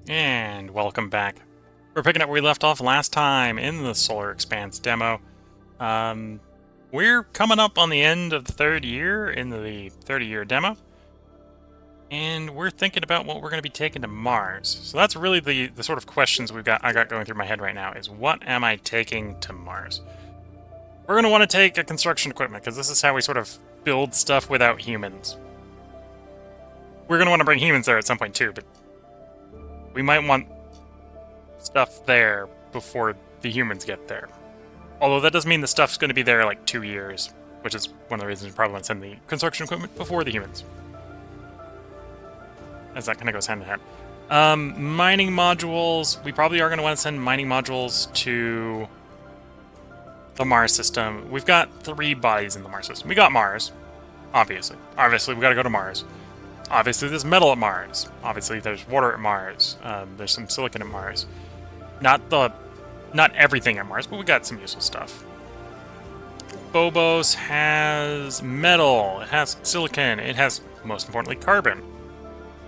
And welcome back. We're picking up where we left off last time in the Solar Expanse Demo. We're coming up on the end of the third year in the 30-year demo. And we're thinking about what we're going to be taking to Mars. So that's really the sort of questions I got going through my head right now is what am I taking to Mars? We're going to want to take a construction equipment because this is how we sort of build stuff without humans. We're going to want to bring humans there at some point too, but we might want stuff there before the humans get there. Although that does mean the stuff's going to be there like 2 years, which is one of the reasons you probably want to send the construction equipment before the humans. As that kind of goes hand in hand. Mining modules. We probably are going to want to send mining modules to the Mars system. We've got 3 bodies in the Mars system. We got Mars, obviously. Obviously, we got to go to Mars. Obviously, there's metal at Mars. Obviously, there's water at Mars. There's some silicon at Mars. Not everything at Mars, but we got some useful stuff. Phobos has metal. It has silicon. It has, most importantly, carbon.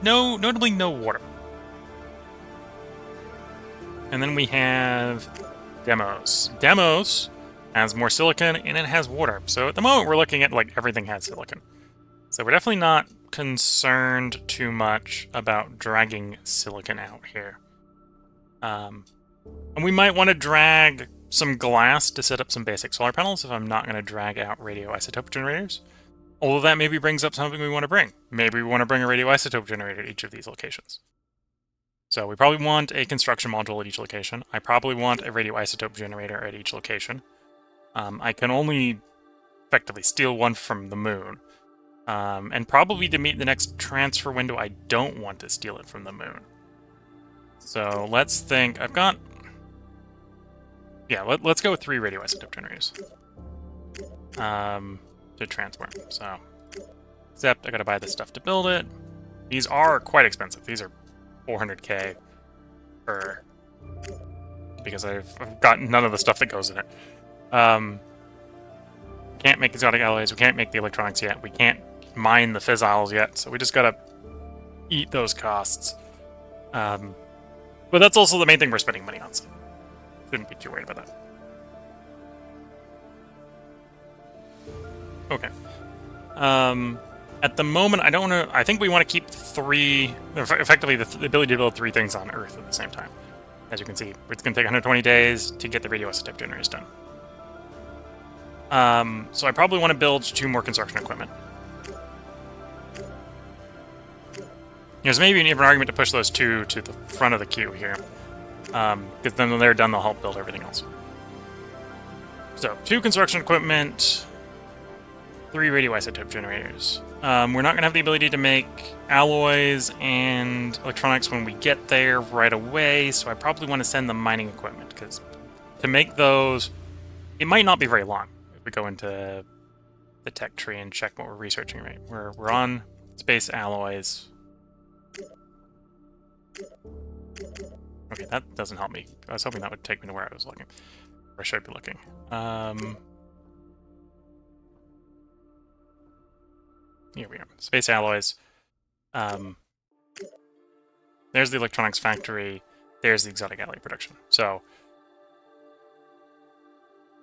Notably, no water. And then we have Demos. Demos has more silicon and it has water. So at the moment, we're looking at like everything has silicon. So we're definitely not concerned too much about dragging silicon out here. And we might want to drag some glass to set up some basic solar panels if I'm not going to drag out radioisotope generators. Although that maybe brings up something we want to bring. Maybe we want to bring a radioisotope generator at each of these locations. So we probably want a construction module at each location. I probably want a radioisotope generator at each location. I can only effectively steal one from the moon. And probably to meet the next transfer window, I don't want to steal it from the moon. So let's think. I've got... Yeah, let's go with 3 radioisotope generators. To transport. So, except I gotta buy this stuff to build it. These are quite expensive. These are 400k per... because I've got none of the stuff that goes in it. Can't make exotic alloys. We can't make the electronics yet. We can't mine the fissiles yet. So we just gotta eat those costs. But that's also the main thing we're spending money on. So shouldn't be too worried about that. Okay. At the moment, I don't want to... I think we want to keep 3... Effectively, the ability to build 3 things on Earth at the same time. As you can see, it's going to take 120 days to get the radioisotope generators done. So I probably want to build 2 more construction equipment. There's maybe even an argument to push those 2 to the front of the queue here. Because then when they're done, they'll help build everything else. So, 2 construction equipment... 3 radioisotope generators. We're not going to have the ability to make alloys and electronics when we get there right away, so I probably want to send the mining equipment, because to make those, it might not be very long if we go into the tech tree and check what we're researching, right? We're on space alloys. Okay, that doesn't help me. I was hoping that would take me to where I was looking. Where I should be looking. Here we are. Space alloys. There's the electronics factory. There's the exotic alloy production. So,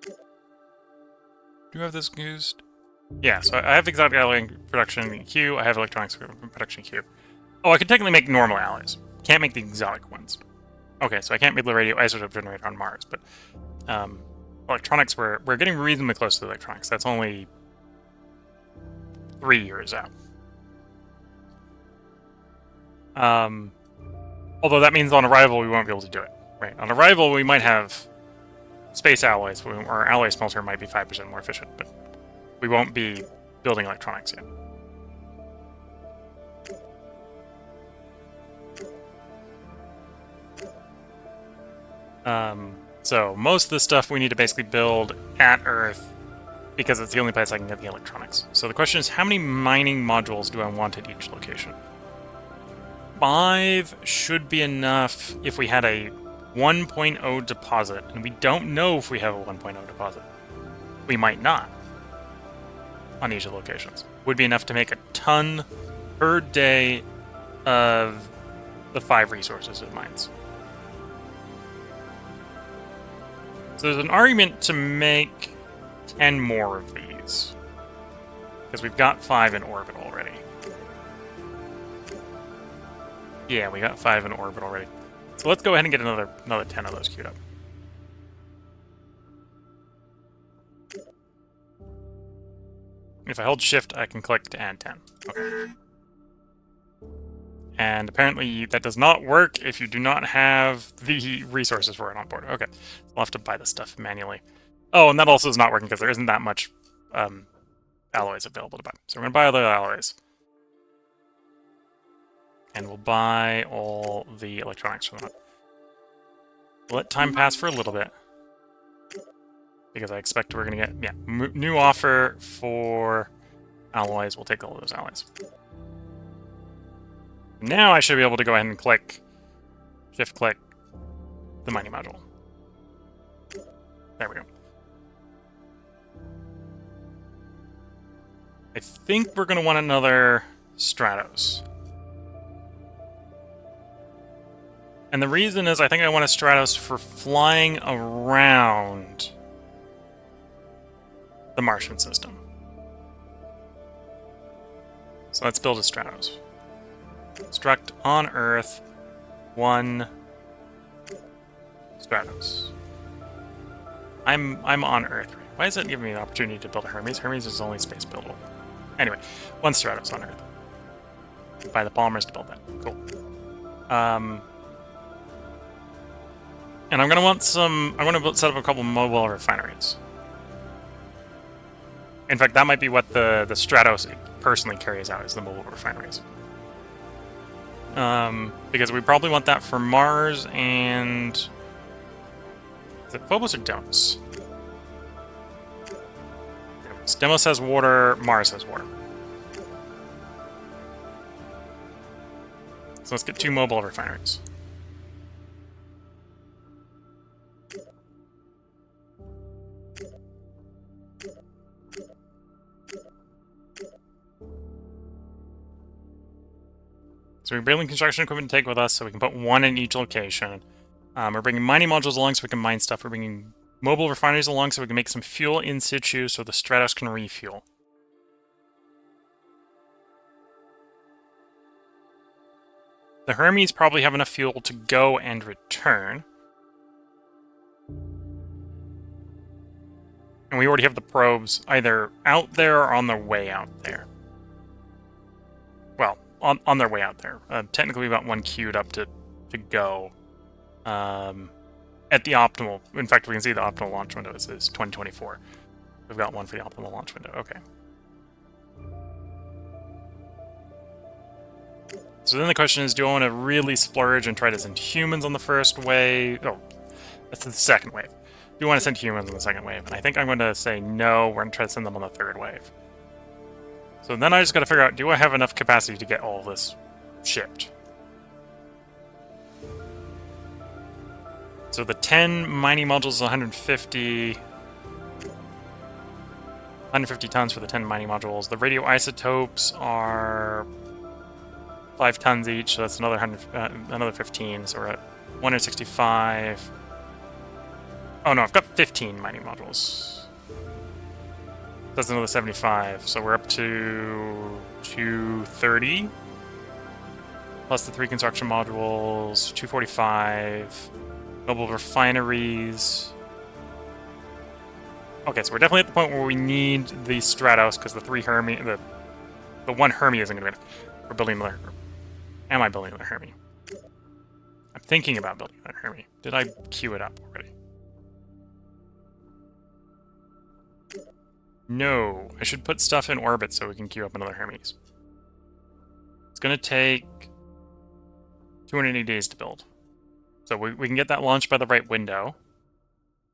do you have this used? Yeah, so I have exotic alloy production queue. I have electronics production queue. Oh, I could technically make normal alloys. Can't make the exotic ones. Okay, so I can't make the radioisotope generator on Mars, but electronics, we're getting reasonably close to the electronics. That's only 3 years out. Although that means on arrival we won't be able to do it. Right? On arrival we might have space alloys, or our alloy smelter might be 5% more efficient, but we won't be building electronics yet. So most of the stuff we need to basically build at Earth, because it's the only place I can get the electronics. So the question is, how many mining modules do I want at each location? 5 should be enough if we had a 1.0 deposit, and we don't know if we have a 1.0 deposit. We might not on each of the locations. Would be enough to make a ton per day of the 5 resources it mines. So there's an argument to make 10 more of these, because we've got 5 in orbit already. Yeah, we got 5 in orbit already. So let's go ahead and get another 10 of those queued up. If I hold shift, I can click to add 10. Okay. And apparently that does not work if you do not have the resources for it on board. Okay, so I'll have to buy this stuff manually. Oh, and that also is not working because there isn't that much alloys available to buy. So we're going to buy other alloys. And we'll buy all the electronics from that. We'll let time pass for a little bit, because I expect we're going to get, yeah, new offer for alloys. We'll take all of those alloys. Now I should be able to go ahead and click, shift-click, the mining module. There we go. I think we're going to want another Stratos. And the reason is I think I want a Stratos for flying around the Martian system. So let's build a Stratos. Construct on Earth 1 Stratos. I'm on Earth. Why is it giving me the opportunity to build a Hermes? Hermes is only space buildable. Anyway, 1 Stratos on Earth. Buy the polymers to build that. Cool. And I'm gonna want some. I want to set up a couple mobile refineries. In fact, that might be what the Stratos personally carries out, is the mobile refineries. Because we probably want that for Mars and... Is it Phobos or Deimos? Deimos has water, Mars has water. So let's get 2 mobile refineries. So we're bringing construction equipment to take with us, so we can put 1 in each location. We're bringing mining modules along so we can mine stuff. We're bringing mobile refineries along so we can make some fuel in situ so the Stratos can refuel. The Hermes probably have enough fuel to go and return. And we already have the probes either out there or on their way out there. Well, on their way out there. Technically, we've got 1 queued up to go. At the optimal... In fact, we can see the optimal launch window is 2024. We've got 1 for the optimal launch window. Okay. So then the question is, do I want to really splurge and try to send humans on the first wave? Oh, that's the second wave. Do I want to send humans on the second wave? And I think I'm going to say no, we're going to try to send them on the 3rd wave. So then I just got to figure out, do I have enough capacity to get all of this shipped? So the 10 mining modules is 150... 150 tons for the 10 mining modules. The radioisotopes are 5 tons each, so that's another 15. So we're at 165. Oh no, I've got 15 mining modules. That's another 75, so we're up to 230. Plus the 3 construction modules, 245. Mobile refineries. Okay, so we're definitely at the point where we need the Stratos, because the 3 Hermes, the 1 Hermes isn't going to be enough. We're building another. Am I building another Hermes? I'm thinking about building another Hermes. Did I queue it up already? No, I should put stuff in orbit so we can queue up another Hermes. It's going to take 280 days to build. So we can get that launched by the right window.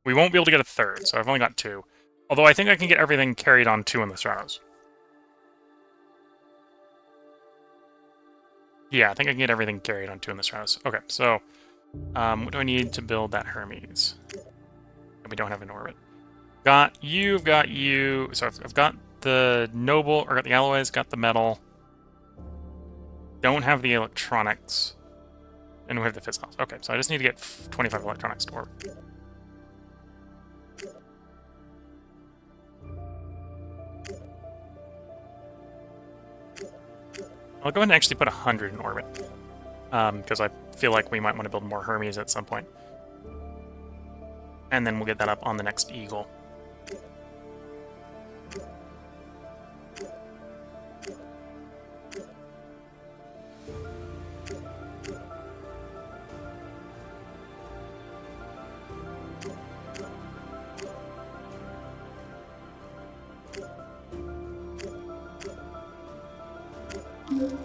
We won't be able to get a 3rd, so I've only got 2. Although I think I can get everything carried on 2 in the Stratos. Yeah, I think I can get everything carried on 2 in the Stratos. Okay, so what do I need to build that Hermes? That we don't have in orbit. Got you. So I've got the noble, or got the alloys, got the metal. Don't have the electronics. And we have the fizz cells. Okay, so I just need to get 25 electronics to orbit. I'll go ahead and actually put 100 in orbit. Because I feel like we might want to build more Hermes at some point. And then we'll get that up on the next Eagle.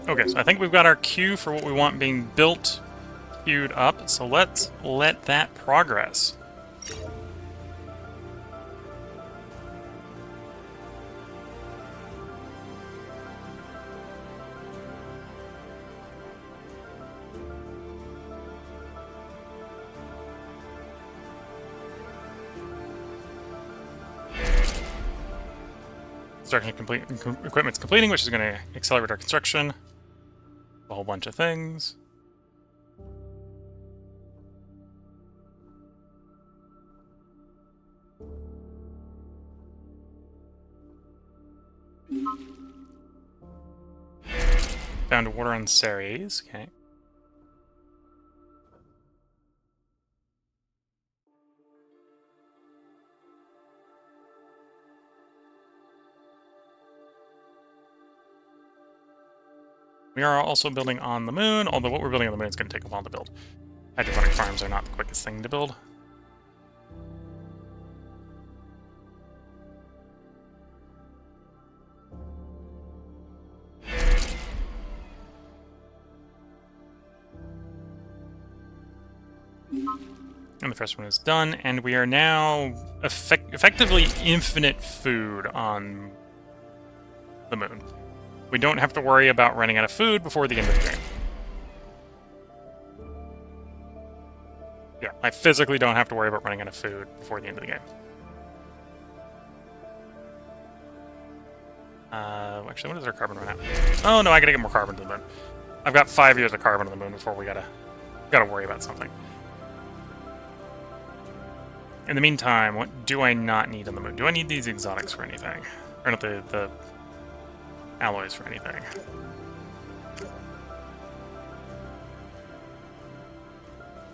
Okay, so I think we've got our queue for what we want being built queued up, so let's let that progress. Construction complete, equipment's completing, which is going to accelerate our construction. A whole bunch of things. Found water on Ceres, okay. We are also building on the moon, although what we're building on the moon is going to take a while to build. Hydroponic farms are not the quickest thing to build. And the first one is done, and we are now effectively infinite food on the moon. We don't have to worry about running out of food before the end of the game. Yeah, I physically don't have to worry about running out of food before the end of the game. Actually, when does our carbon run out? Oh no, I gotta get more carbon to the moon. I've got 5 years of carbon to the moon before we gotta worry about something. In the meantime, what do I not need on the moon? Do I need these exotics for anything? Or not the alloys for anything?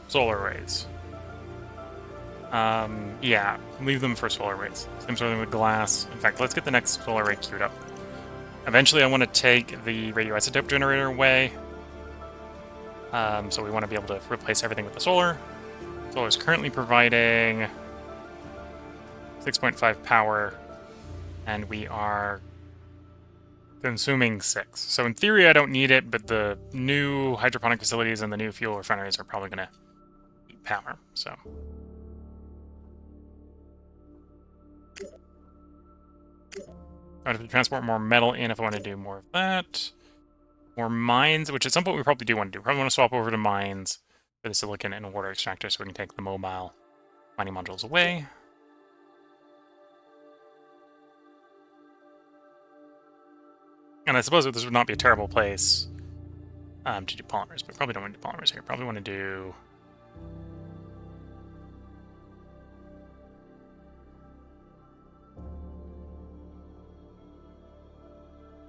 Solar rays. Yeah, leave them for solar rays. Same sort of with glass. In fact, let's get the next solar ray queued up. Eventually, I want to take the radioisotope generator away. So we want to be able to replace everything with the solar. Solar is currently providing 6.5 power, and we are consuming 6. So in theory, I don't need it, but the new hydroponic facilities and the new fuel refineries are probably going to eat power, so... I have to transport more metal in if I want to do more of that. More mines, which at some point we probably do want to do. Probably want to swap over to mines for the silicon and water extractor so we can take the mobile mining modules away. And I suppose this would not be a terrible place to do polymers, but probably don't want to do polymers here. Probably want to do...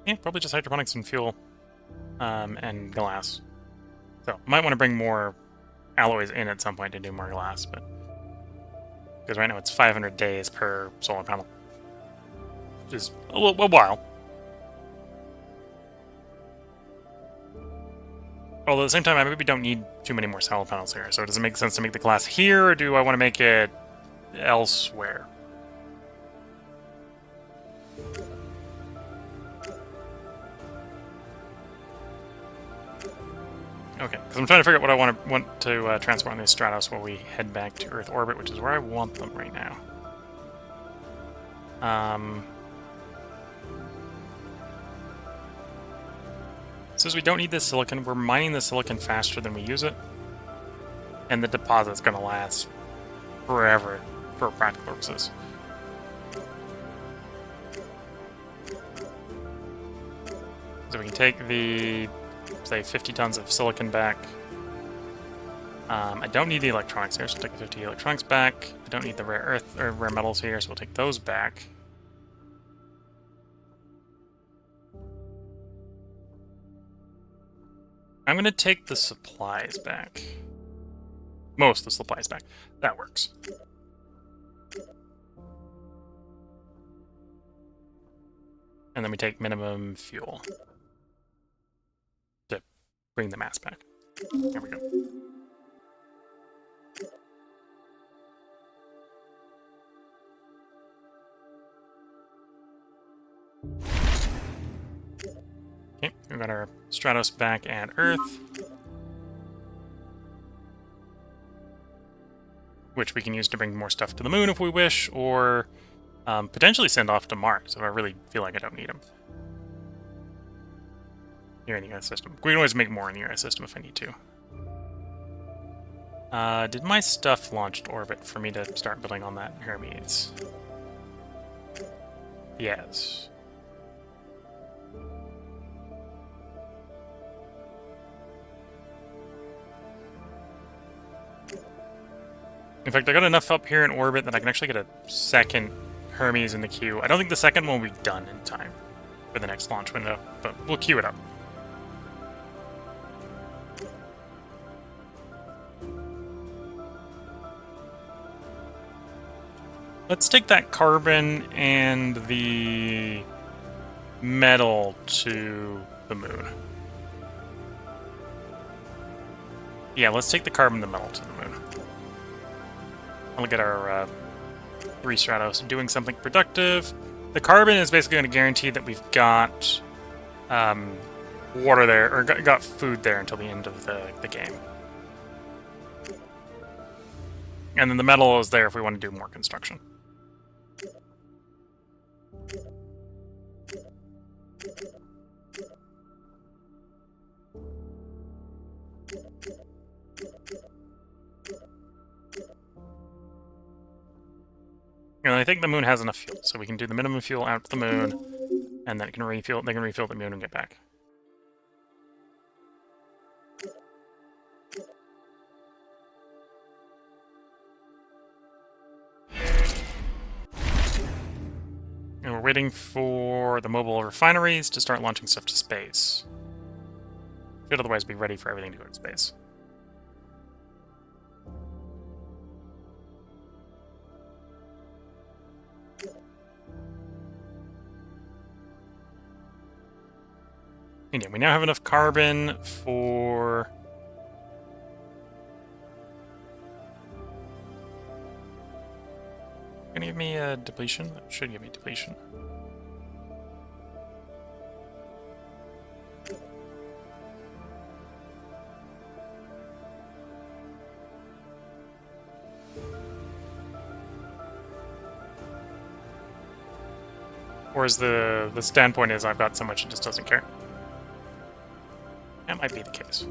Yeah, probably just hydroponics and fuel and glass. So, might want to bring more alloys in at some point to do more glass, but... Because right now it's 500 days per solar panel. Which is a while. Although at the same time, I maybe don't need too many more solar panels here. So does it make sense to make the glass here, or do I want to make it elsewhere? Okay, because I'm trying to figure out what I want to transport in the Stratos while we head back to Earth orbit, which is where I want them right now. Since we don't need this silicon, we're mining the silicon faster than we use it. And the deposit's going to last forever for practical purposes. So we can take the, say, 50 tons of silicon back I don't need the electronics here, so we'll take the 50 electronics back. I don't need the rare earth or rare metals here, so we'll take those back. I'm going to take the supplies back. Most of the supplies back. That works. And then we take minimum fuel to bring the mass back. There we go. Okay, we've got our Stratos back at Earth, which we can use to bring more stuff to the moon if we wish, or potentially send off to Mars if I really feel like I don't need them. Here in the US system. We can always make more in the US system if I need to. Did my stuff launch to orbit for me to start building on that Hermes? Yes. In fact, I got enough up here in orbit that I can actually get a second Hermes in the queue. I don't think the second one will be done in time for the next launch window, but we'll queue it up. Let's take that carbon and the metal to the moon. Yeah, let's take the carbon and the metal to the moon. I'll get our 3 Stratos doing something productive. The carbon is basically going to guarantee that we've got water there, or got food there until the end of the game. And then the metal is there if we want to do more construction. And I think the moon has enough fuel, so we can do the minimum fuel out to the moon, and then it can refuel. They can refuel the moon and get back. And we're waiting for the mobile refineries to start launching stuff to space. Should otherwise be ready for everything to go to space. And yeah, we now have enough carbon for... Gonna give me a depletion? That should give me depletion. Or is the standpoint is I've got so much it just doesn't care? That might be the case.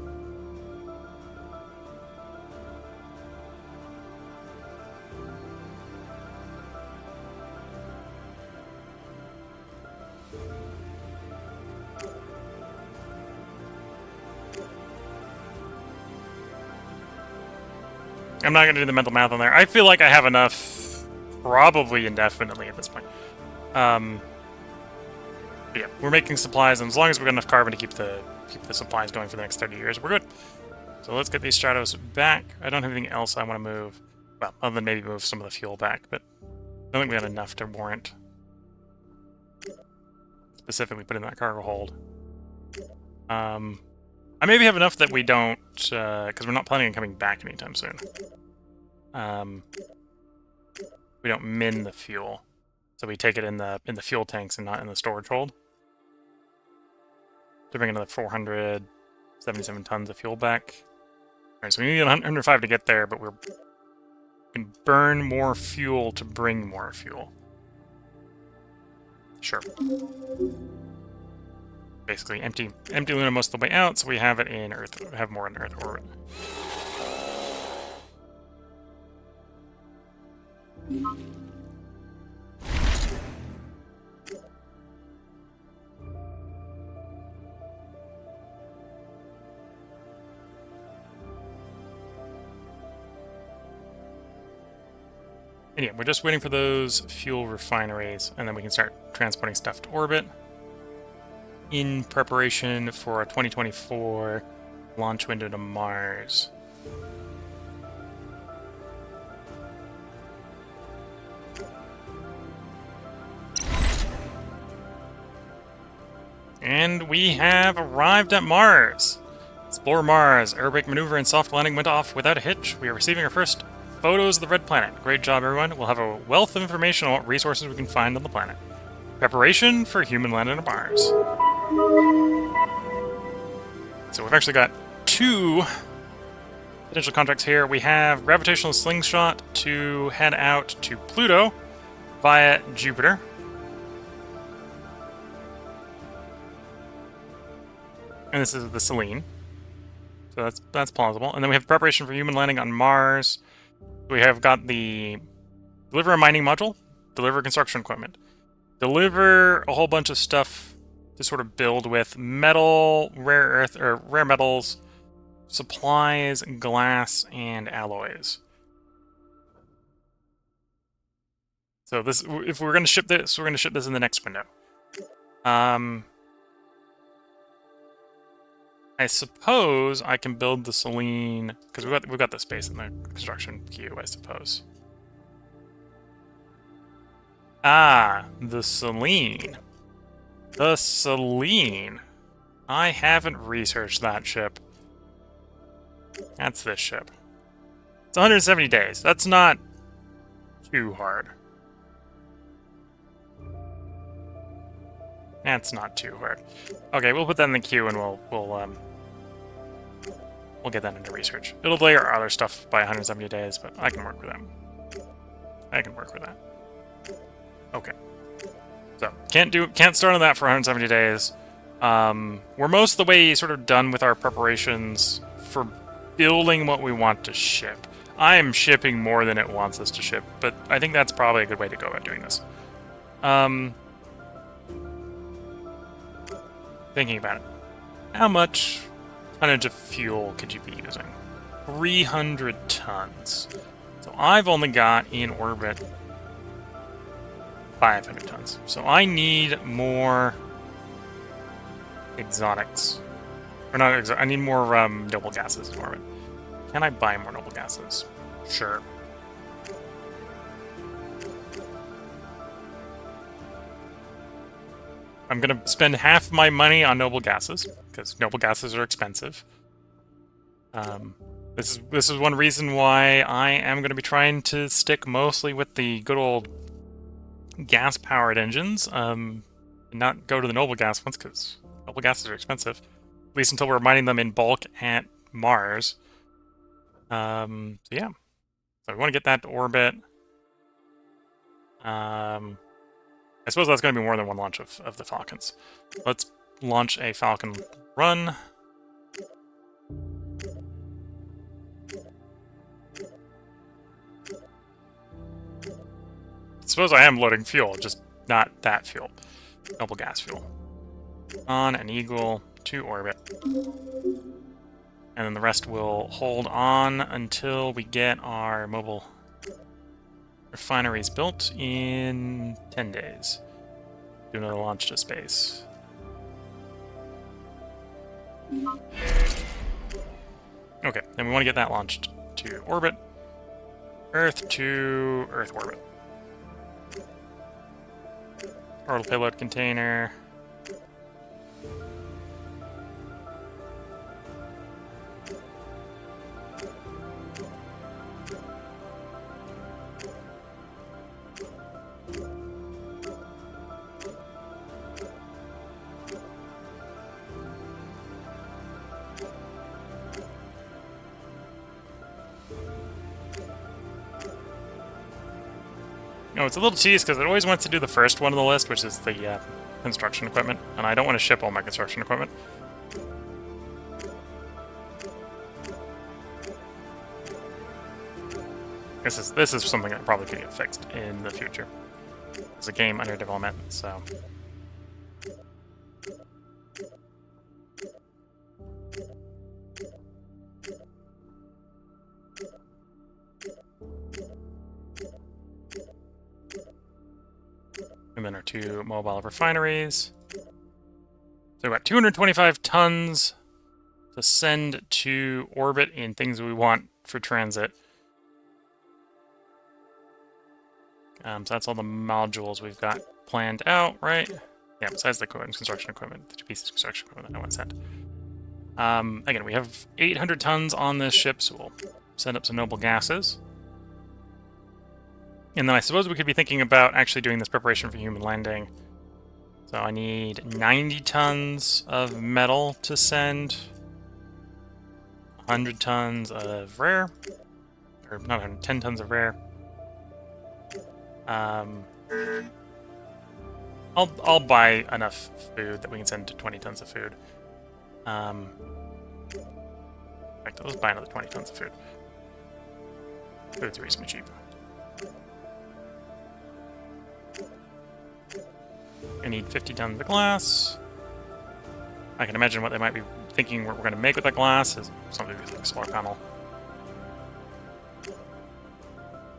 I'm not going to do the mental math on there. I feel like I have enough, probably indefinitely at this point. But yeah, we're making supplies, and as long as we've got enough carbon to keep the supplies going for the next 30 years, we're good. So let's get these Stratos back. I don't have anything else I want to move. Well, other than maybe move some of the fuel back, but I don't think we have enough to warrant specifically putting that cargo hold. I maybe have enough that we don't, because we're not planning on coming back anytime soon. We don't min the fuel, so we take it in the fuel tanks and not in the storage hold. To bring another 477 tons of fuel back. Alright, so we need 105 to get there, but we can burn more fuel to bring more fuel. Sure. Basically, empty Luna most of the way out, so we have it in Earth. Have more in Earth orbit. And yeah, we're just waiting for those fuel refineries, and then we can start transporting stuff to orbit in preparation for a 2024 launch window to Mars. And we have arrived at Mars. Explore Mars. Aerobrake maneuver and soft landing went off without a hitch. We are receiving our first photos of the red planet. Great job, everyone. We'll have a wealth of information on what resources we can find on the planet. Preparation for human landing on Mars. So we've actually got 2 potential contracts here. We have gravitational slingshot to head out to Pluto via Jupiter. And this is the Selene. So that's plausible. And then we have preparation for human landing on Mars. We have got the deliver a mining module, deliver construction equipment, deliver a whole bunch of stuff to sort of build with metal, rare earth, or rare metals, supplies, glass, and alloys. So this, if we're going to ship this, we're going to ship this in the next window. I suppose I can build the Selene because we've got the space in the construction queue, I suppose. Ah, the Selene. The Selene. I haven't researched that ship. That's this ship. It's 170 days. That's not too hard. That's not too hard. Okay, we'll put that in the queue and we'll get that into research. It'll delay our other stuff by 170 days, but I can work with that. I can work with that. Okay. So can't start on that for 170 days. We're most of the way sort of done with our preparations for building what we want to ship. I am shipping more than it wants us to ship, but I think that's probably a good way to go about doing this. Thinking about it. How much tonnage of fuel could you be using? 300 tons. So I've only got in orbit 500 tons. So I need more exotics. Or not I need more noble gases in orbit. Can I buy more noble gases? Sure. I'm going to spend half my money on noble gases, because noble gases are expensive. This is one reason why I am going to be trying to stick mostly with the good old gas-powered engines, and not go to the noble gas ones, because noble gases are expensive. At least until we're mining them in bulk at Mars. So yeah. So we want to get that to orbit. I suppose that's going to be more than one launch of the Falcons. Let's launch a Falcon run. I suppose I am loading fuel, just not that fuel. Noble gas fuel. On an Eagle to orbit. And then the rest will hold on until we get our mobile refineries built in 10 days. Do another launch to space. Okay, then we want to get that launched to orbit. Earth to Earth orbit. Orbital payload container. No, it's a little teased because it always wants to do the first one on the list, which is the construction equipment, and I don't want to ship all my construction equipment. This is something that probably could get fixed in the future. It's a game under development, so. And then our 2 mobile refineries. So we've got 225 tons to send to orbit in things we want for transit. So that's all the modules we've got planned out, right? Yeah, besides the construction equipment, the 2 pieces of construction equipment that I want sent. Again, we have 800 tons on this ship, so we'll send up some noble gases. And then I suppose we could be thinking about actually doing this preparation for human landing. So I need 90 tons of metal to send. 100 tons of rare. Or not 100, 10 tons of rare. I'll buy enough food that we can send to 20 tons of food. In fact, let's buy another 20 tons of food. Food's reasonably cheap. I need 50 tons of glass. I can imagine what they might be thinking what we're going to make with that glass is something like a solar panel.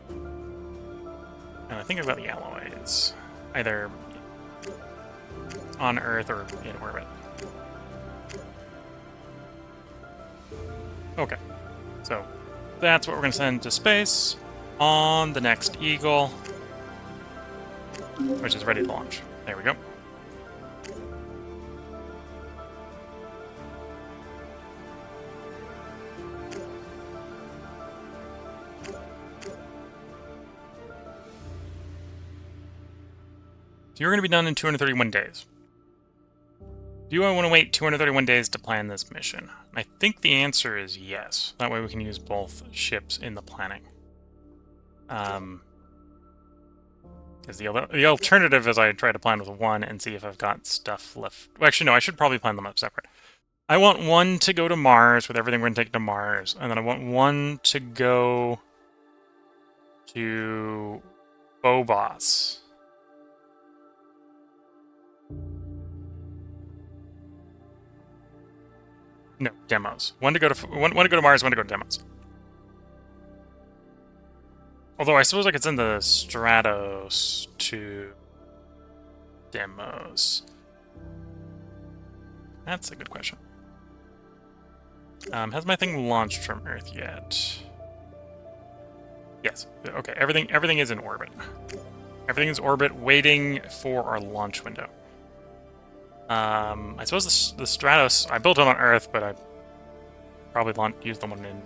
And I think about the alloys, either on Earth or in orbit. Okay, so that's what we're going to send to space on the next Eagle, which is ready to launch. There we go. So you're going to be done in 231 days. Do I want to wait 231 days to plan this mission? I think the answer is yes. That way we can use both ships in the planning. Because the alternative is I try to plan with one and see if I've got stuff left. Well, actually, no, I should probably plan them up separate. I want one to go to Mars with everything we're going to take to Mars. And then I want one to go to Phobos. No, demos. One to go to Mars, one to go to demos. Although I suppose I could send the Stratos to demos. That's a good question. Has my thing launched from Earth yet? Yes. Okay. Everything is in orbit. Everything is orbit, waiting for our launch window. I suppose the Stratos, I built it on Earth, but I probably used the one in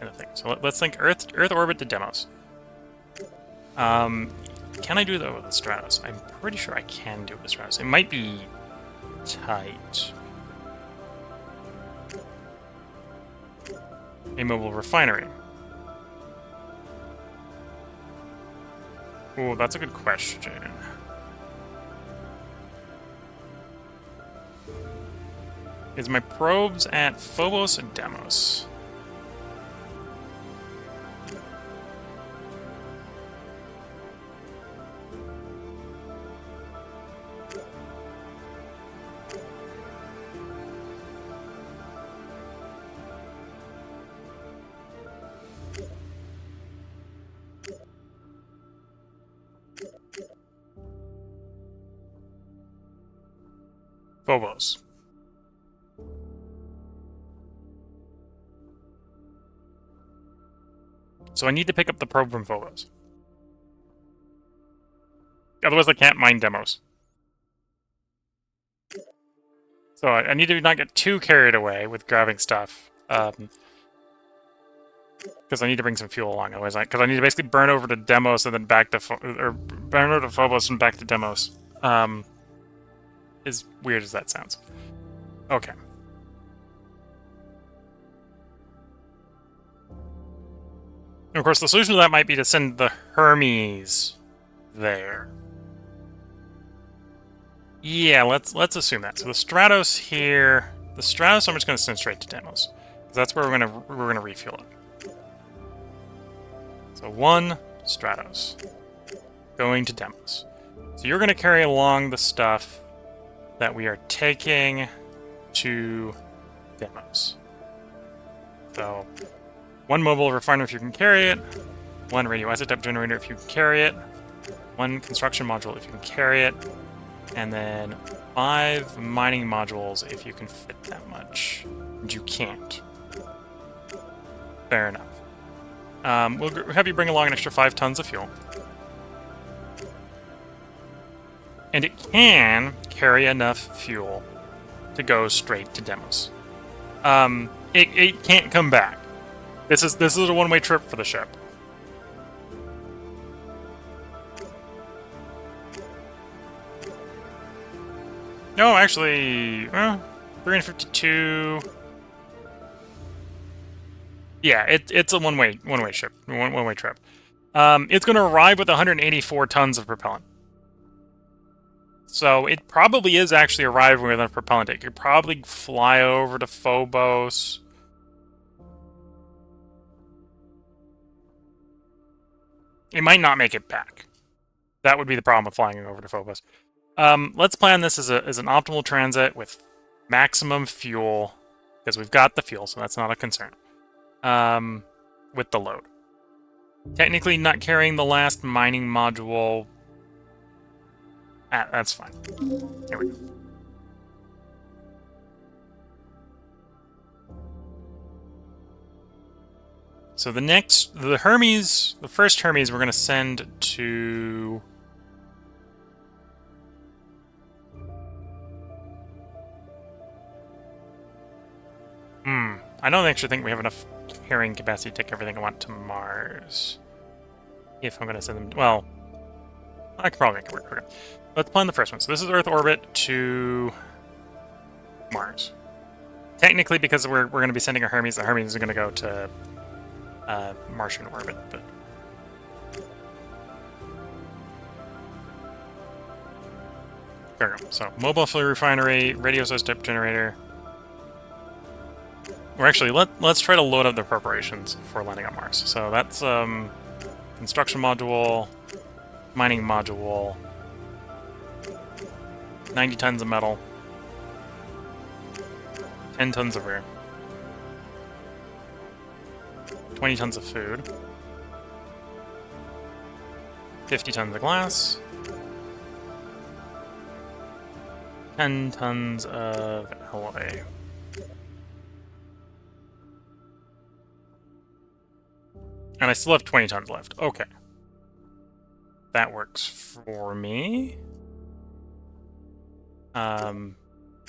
the thing. So let's think Earth orbit to demos. Can I do that with the Stratos? I'm pretty sure I can do it with the Stratos. It might be tight. A mobile refinery. Oh, that's a good question. Is my probes at Phobos and Demos? Phobos. So I need to pick up the probe from Phobos. Otherwise I can't mine demos. So I need to not get too carried away with grabbing stuff. Because I need to bring some fuel along. Otherwise, because I need to basically burn over to Demos and then back to burn over to Phobos and back to Demos. As weird as that sounds. Okay. And of course, the solution to that might be to send the Hermes there. Yeah, let's assume that. So the Stratos here, the Stratos I'm just going to send straight to Demos. That's where we're gonna refuel it. So one Stratos going to Demos. So you're going to carry along the stuff that we are taking to Demos. So one mobile refiner if you can carry it, one radioisotope generator if you can carry it, 1 construction module if you can carry it, and then 5 mining modules if you can fit that much. And you can't. Fair enough. We'll have you bring along an extra 5 tons of fuel. And it can carry enough fuel to go straight to Demos. It can't come back. This is a one-way trip for the ship. No, actually, 352. Yeah, it's a one-way ship, one-way trip. It's going to arrive with 184 tons of propellant. So it probably is actually arriving with enough propellant. It could probably fly over to Phobos. It might not make it back. That would be the problem with flying over to Phobos. Let's plan this as an optimal transit with maximum fuel, because we've got the fuel, so that's not a concern. With the load. Technically not carrying the last mining module. That's fine. Here we go. So the first Hermes we're going to send to... I don't actually think we have enough carrying capacity to take everything I want to Mars. If I'm going to send them... Well, I can probably make it work. Okay. Let's plan the first one. So this is Earth orbit to Mars. Technically, because we're going to be sending a Hermes, the Hermes is going to go to Martian orbit. But there we go. So mobile fuel refinery, radio isotope generator. Or actually, let's try to load up the preparations for landing on Mars. So that's construction module, mining module, 90 tons of metal, 10 tons of air, 20 tons of food, 50 tons of glass, 10 tons of alloy. And I still have 20 tons left. Okay. That works for me.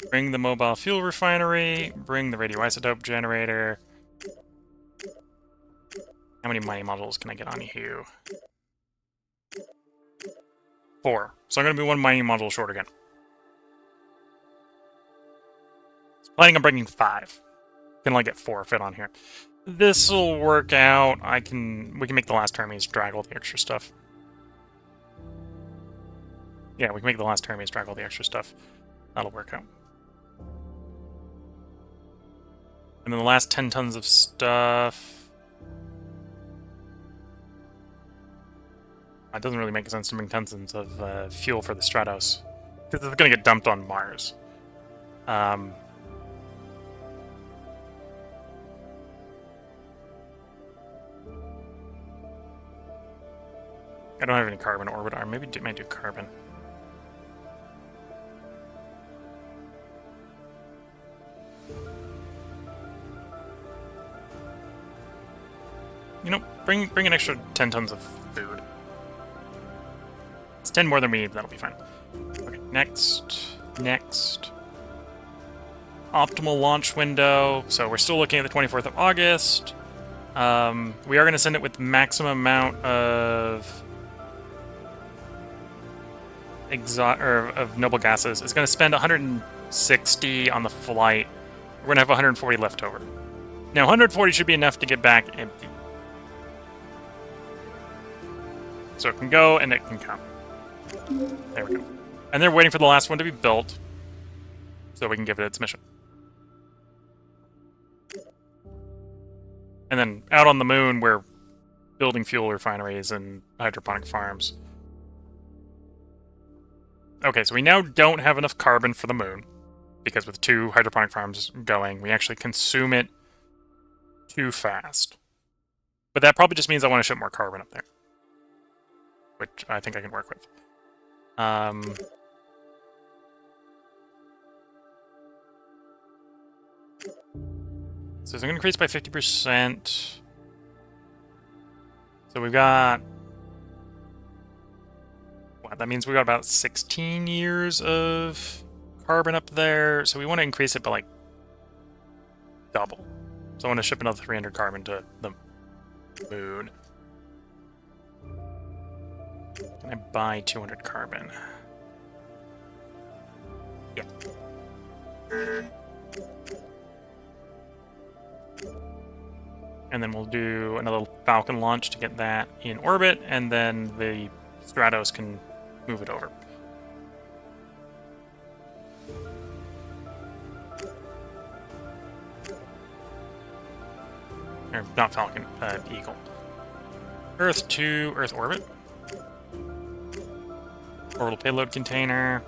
Bring the mobile fuel refinery, bring the radioisotope generator. How many mining modules can I get on you? 4. So I'm going to be 1 mining module short again. Planning on bringing 5. Can only get 4 fit on here. This will work out. We can make the last Hermes drag all the extra stuff. Yeah, we can make the last Hermes drag all the extra stuff. That'll work out. And then the last 10 tons of stuff... It doesn't really make sense to bring 10 tons of fuel for the Stratos, because it's going to get dumped on Mars. I don't have any carbon orbit arm. Maybe I might do carbon. You know, bring an extra 10 tons of food. It's 10 more than we need, that'll be fine. Okay, next. Optimal launch window. So we're still looking at the 24th of August. We are going to send it with maximum amount of noble gases. It's going to spend 160 on the flight. We're going to have 140 left over. Now, 140 should be enough to get back empty. So it can go and it can come. There we go. And they're waiting for the last one to be built so we can give it its mission. And then out on the moon, we're building fuel refineries and hydroponic farms. Okay, so we now don't have enough carbon for the moon, because with 2 hydroponic farms going, we actually consume it too fast. But that probably just means I want to ship more carbon up there. which I think I can work with. So it's going to increase by 50%. So we've got... What, that means we got about 16 years of carbon up there. So we want to increase it by, like, double. So I want to ship another 300 carbon to the moon. Can I buy 200 carbon? Yeah. And then we'll do another Falcon launch to get that in orbit, and then the Stratos can move it over. Or not Falcon, Eagle. Earth to Earth orbit. Orbital payload container.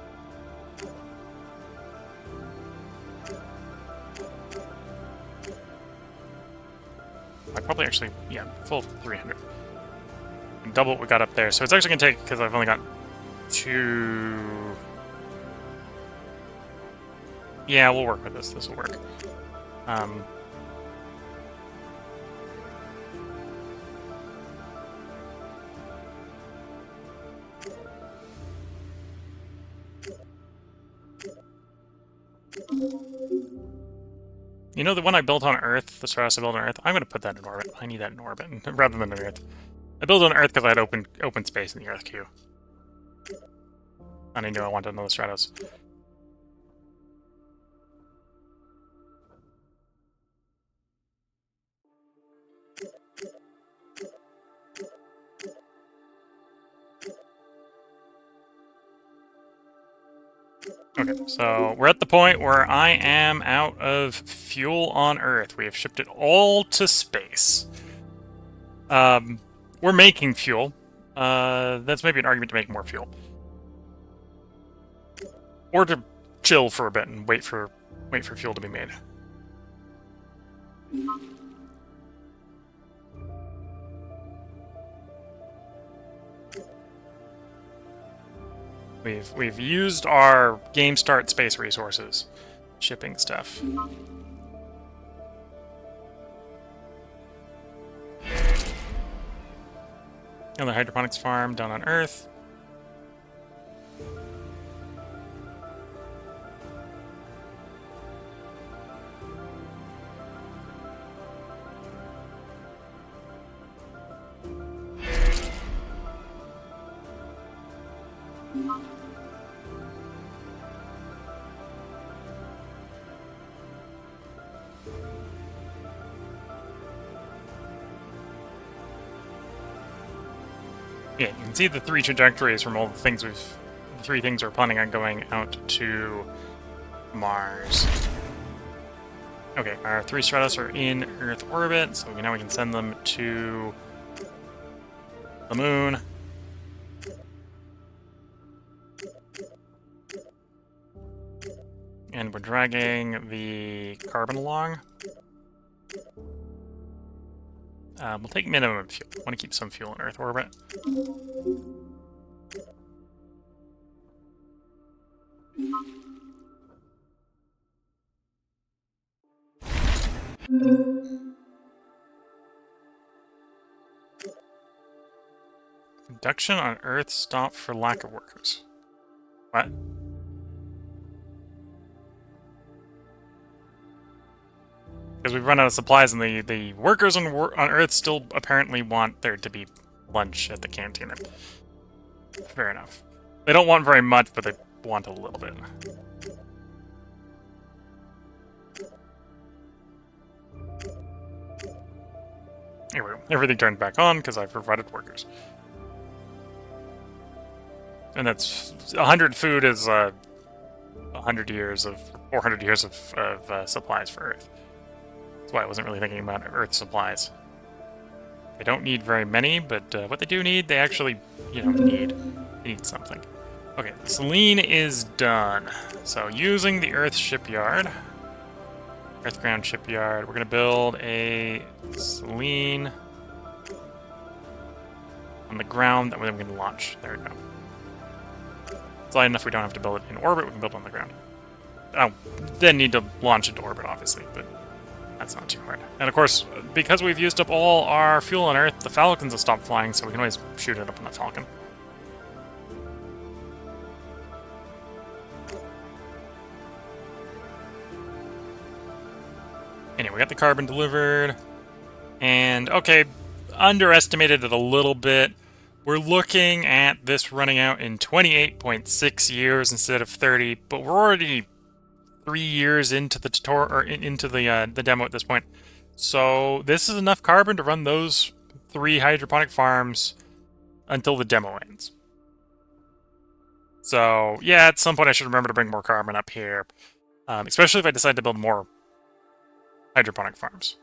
I'd probably actually, yeah, full 300. And double what we got up there. So it's actually going to take, because I've only got 2... Yeah, we'll work with this. This will work. You know the one I built on Earth, the Stratos I built on Earth? I'm going to put that in orbit. I need that in orbit, rather than on Earth. I built it on Earth because I had open space in the Earth queue. And I knew I wanted another Stratos. Okay, so we're at the point where I am out of fuel on Earth. We have shipped it all to space. We're making fuel. That's maybe an argument to make more fuel. Or to chill for a bit and wait for fuel to be made. We've used our game start space resources, shipping stuff. And the hydroponics farm down on Earth. Yeah, you can see the 3 trajectories from all the things the 3 things we're planning on going out to Mars. Okay, our 3 Stratos are in Earth orbit, so now we can send them to the moon. And we're dragging the carbon along. We'll take minimum fuel. I want to keep some fuel in Earth orbit. Production on Earth stopped for lack of workers. What? Because we've run out of supplies, and the workers on Earth still apparently want there to be lunch at the canteen. Fair enough. They don't want very much, but they want a little bit. Anyway, everything turned back on because I provided workers. And that's 100 food is 100 years of 400 years of supplies for Earth. That's why I wasn't really thinking about Earth supplies. They don't need very many, but what they do need, they actually, need. They need something. Okay, Selene is done. So using the Earth shipyard, Earth ground shipyard, we're gonna build a Selene on the ground that we can launch. There we go. It's light enough we don't have to build it in orbit, we can build it on the ground. Oh, then need to launch into orbit, obviously, but that's not too hard. And of course, because we've used up all our fuel on Earth, the Falcons have stopped flying, so we can always shoot it up on the Falcon. Anyway, we got the carbon delivered. And, okay, underestimated it a little bit. We're looking at this running out in 28.6 years instead of 30, but we're already 3 years into the tutorial, or into the demo at this point. So this is enough carbon to run those 3 hydroponic farms until the demo ends. So yeah, at some point I should remember to bring more carbon up here, especially if I decide to build more hydroponic farms.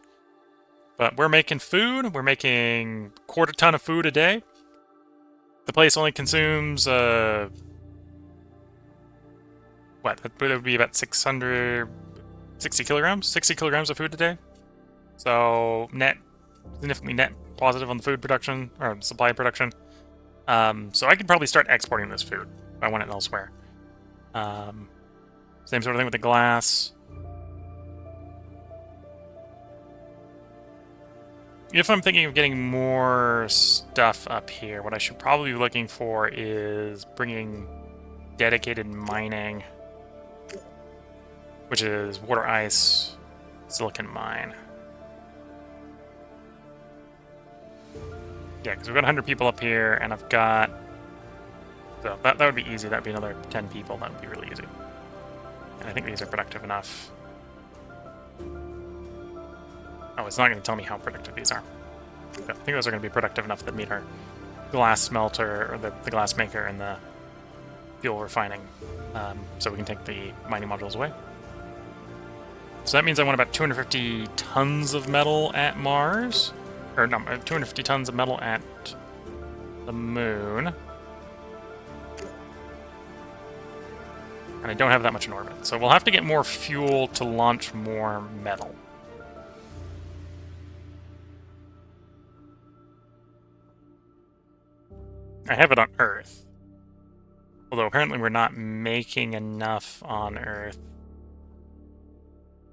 But we're making food. We're making 1/4 ton of food a day. The place only consumes what? That would be about 660 kilograms? 60 kilograms of food a day. So significantly net positive on the food production, or supply production. So I could probably start exporting this food if I want it elsewhere. Same sort of thing with the glass. If I'm thinking of getting more stuff up here, what I should probably be looking for is bringing dedicated mining, which is water, ice, silicon mine. Yeah, because we've got 100 people up here, and I've got... So that would be easy. That would be another 10 people. That would be really easy. And I think these are productive enough. Oh, it's not going to tell me how productive these are. I think those are going to be productive enough that meet our glass smelter, or the glass maker, and the fuel refining. So we can take the mining modules away. So that means I want about 250 tons of metal at Mars. Or no, 250 tons of metal at the moon. And I don't have that much in orbit. So we'll have to get more fuel to launch more metal. I have it on Earth. Although apparently we're not making enough on Earth.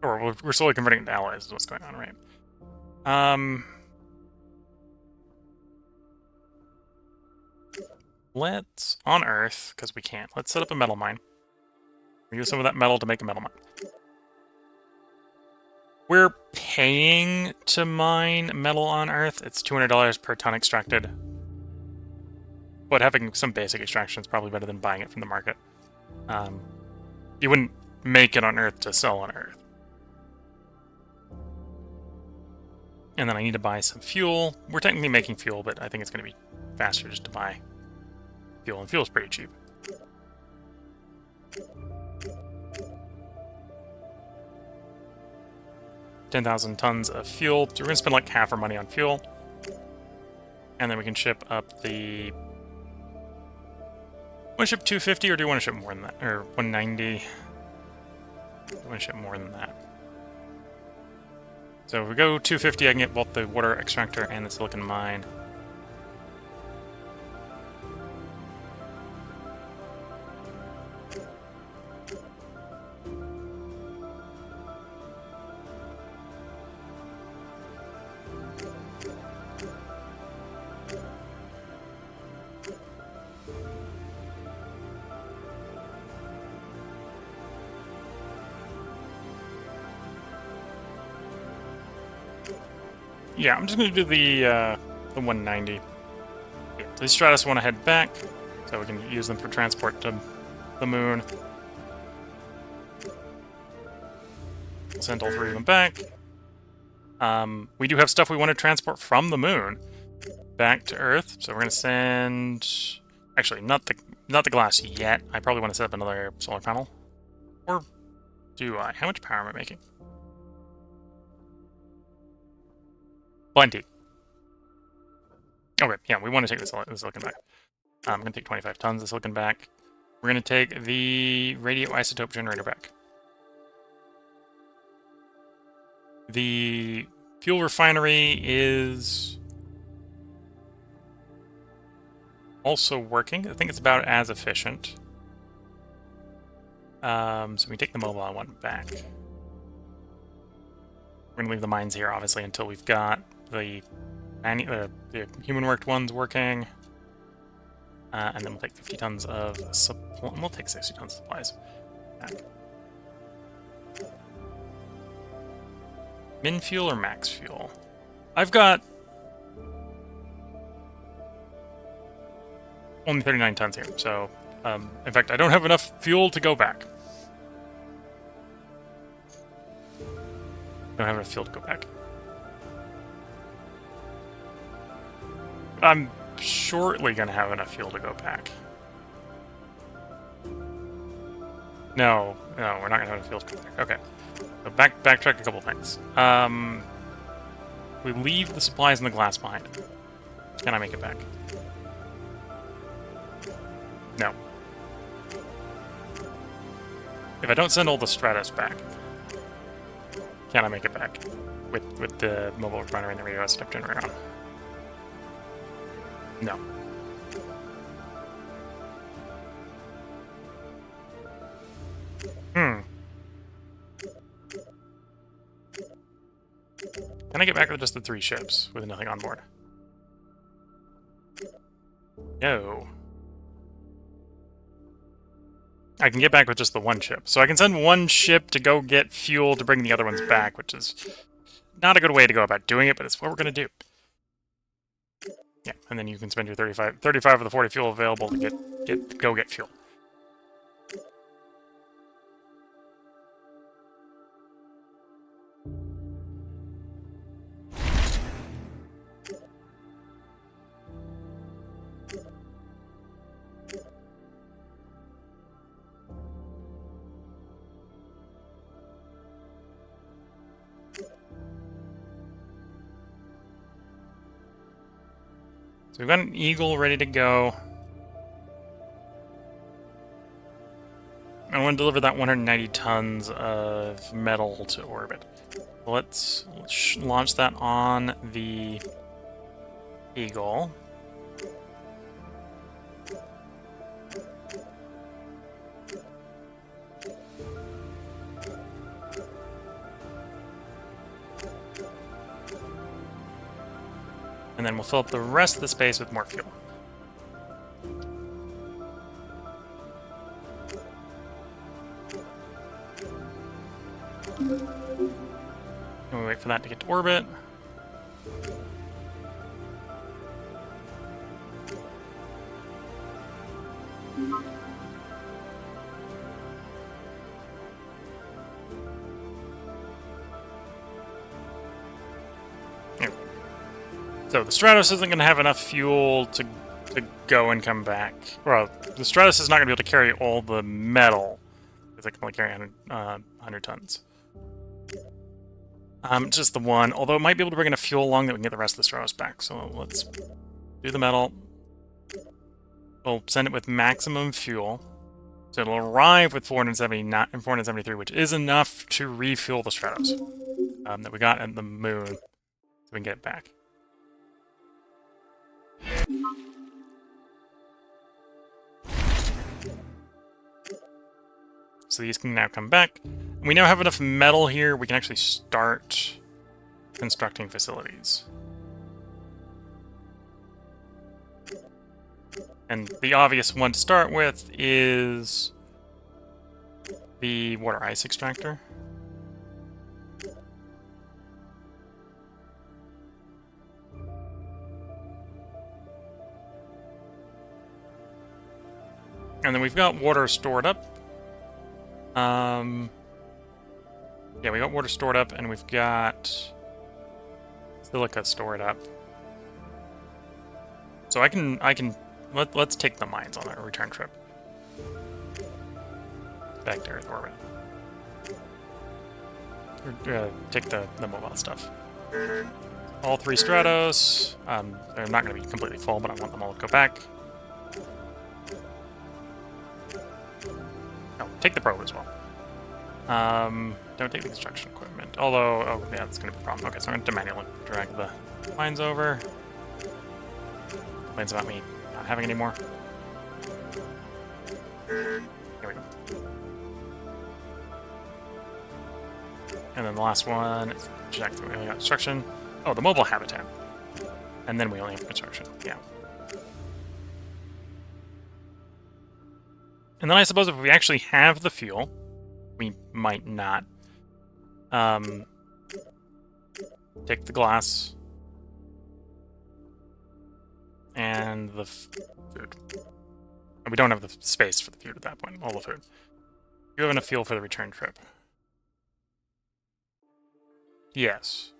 Or we're slowly converting it to alloys is what's going on, right? Let's, on Earth, because we can't, let's set up a metal mine. We use some of that metal to make a metal mine. We're paying to mine metal on Earth. It's $200 per ton extracted. But having some basic extraction is probably better than buying it from the market. You wouldn't make it on Earth to sell on Earth. And then I need to buy some fuel. We're technically making fuel, but I think it's going to be faster just to buy fuel, and fuel's pretty cheap. $10,000 tons of fuel. So we're going to spend like half our money on fuel. And then we can ship up the... Want to ship 250, or do you want to ship more than that? Or 190? I want to ship more than that. So if we go 250, I can get both the water extractor and the silicon mine. Yeah, I'm just going to do the 190. Yeah, the Stratus want to head back, so we can use them for transport to the moon. We'll send all 3 of them back. We do have stuff we want to transport from the moon back to Earth, so we're going to send... Actually, not the glass yet. I probably want to set up another solar panel. Or do I? How much power am I making? Plenty. Okay, yeah, we want to take the silicon back. I'm going to take 25 tons of silicon back. We're going to take the radioisotope generator back. The fuel refinery is also working. I think it's about as efficient. So we take the mobile one back. We're going to leave the mines here, obviously, until we've got the human-worked ones working. And then we'll take 50 tons of supply. We'll take 60 tons of supplies back. Min fuel or max fuel? I've got only 39 tons here, so in fact, I don't have enough fuel to go back. Don't have enough fuel to go back. I'm shortly gonna have enough fuel to go back. No, we're not gonna have enough fuel to go back. Okay, so backtrack a couple things. We leave the supplies in the glass behind. Can I make it back? No. If I don't send all the Stratos back, can I make it back with the mobile runner and the radio step generator on? No. Can I get back with just the 3 ships with nothing on board? No. I can get back with just the 1 ship. So I can send 1 ship to go get fuel to bring the other ones back, which is not a good way to go about doing it, but it's what we're going to do. Yeah, and then you can spend your 35 of the 40 fuel available to go get fuel. So we've got an Eagle ready to go. I want to deliver that 190 tons of metal to orbit. Let's launch that on the Eagle. And then we'll fill up the rest of the space with more fuel. And we wait for that to get to orbit. So the Stratos isn't going to have enough fuel to go and come back. Well, the Stratos is not going to be able to carry all the metal, because it can only carry 100 tons. Just the 1, although it might be able to bring enough fuel along that we can get the rest of the Stratos back. So let's do the metal. We'll send it with maximum fuel. So it'll arrive with 479 and 473, which is enough to refuel the Stratos that we got at the moon, so we can get it back. So these can now come back. We now have enough metal here, we can actually start constructing facilities. And the obvious one to start with is the water ice extractor. And then we've got water stored up. Yeah, we got water stored up, and we've got silica stored up. So let's take the mines on our return trip back to Earth orbit. Take the mobile stuff. All 3 Stratos. They're not going to be completely full, but I want them all to go back. Oh, take the probe as well. Don't take the construction equipment. Although, oh yeah, that's going to be a problem. Okay, so I'm going to manually drag the mines over. Complains about me not not having any more. Here we go. And then the last one, check that we only got construction. Oh, the mobile habitat. And then we only have construction. Yeah. And then I suppose if we actually have the fuel, we might not. Take the glass and the food. And we don't have the space for the food at that point, all the food. You have enough fuel for the return trip. Yes.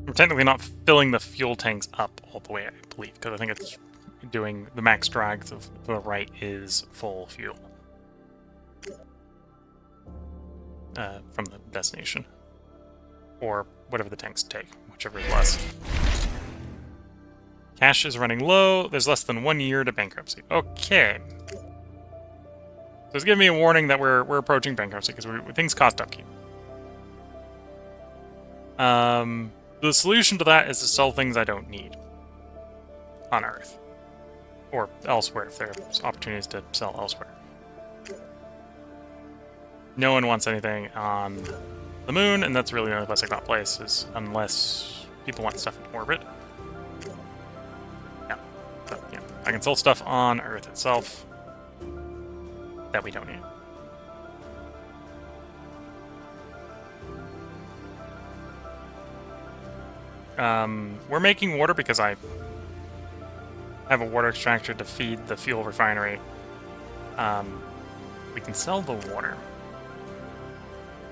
We're technically not filling the fuel tanks up all the way, I believe, because I think it's doing the max drag to the right is full fuel from the destination, or whatever the tanks take, whichever is less. Cash is running low. There's less than 1 year to bankruptcy. Okay. So it's giving me a warning that we're approaching bankruptcy because things cost upkeep. The solution to that is to sell things I don't need on Earth. Or elsewhere, if there's opportunities to sell elsewhere. No one wants anything on the moon, and that's really the only place I got places, unless people want stuff in orbit. Yeah, but, yeah. I can sell stuff on Earth itself that we don't need. We're making water because I have a water extractor to feed the fuel refinery. We can sell the water.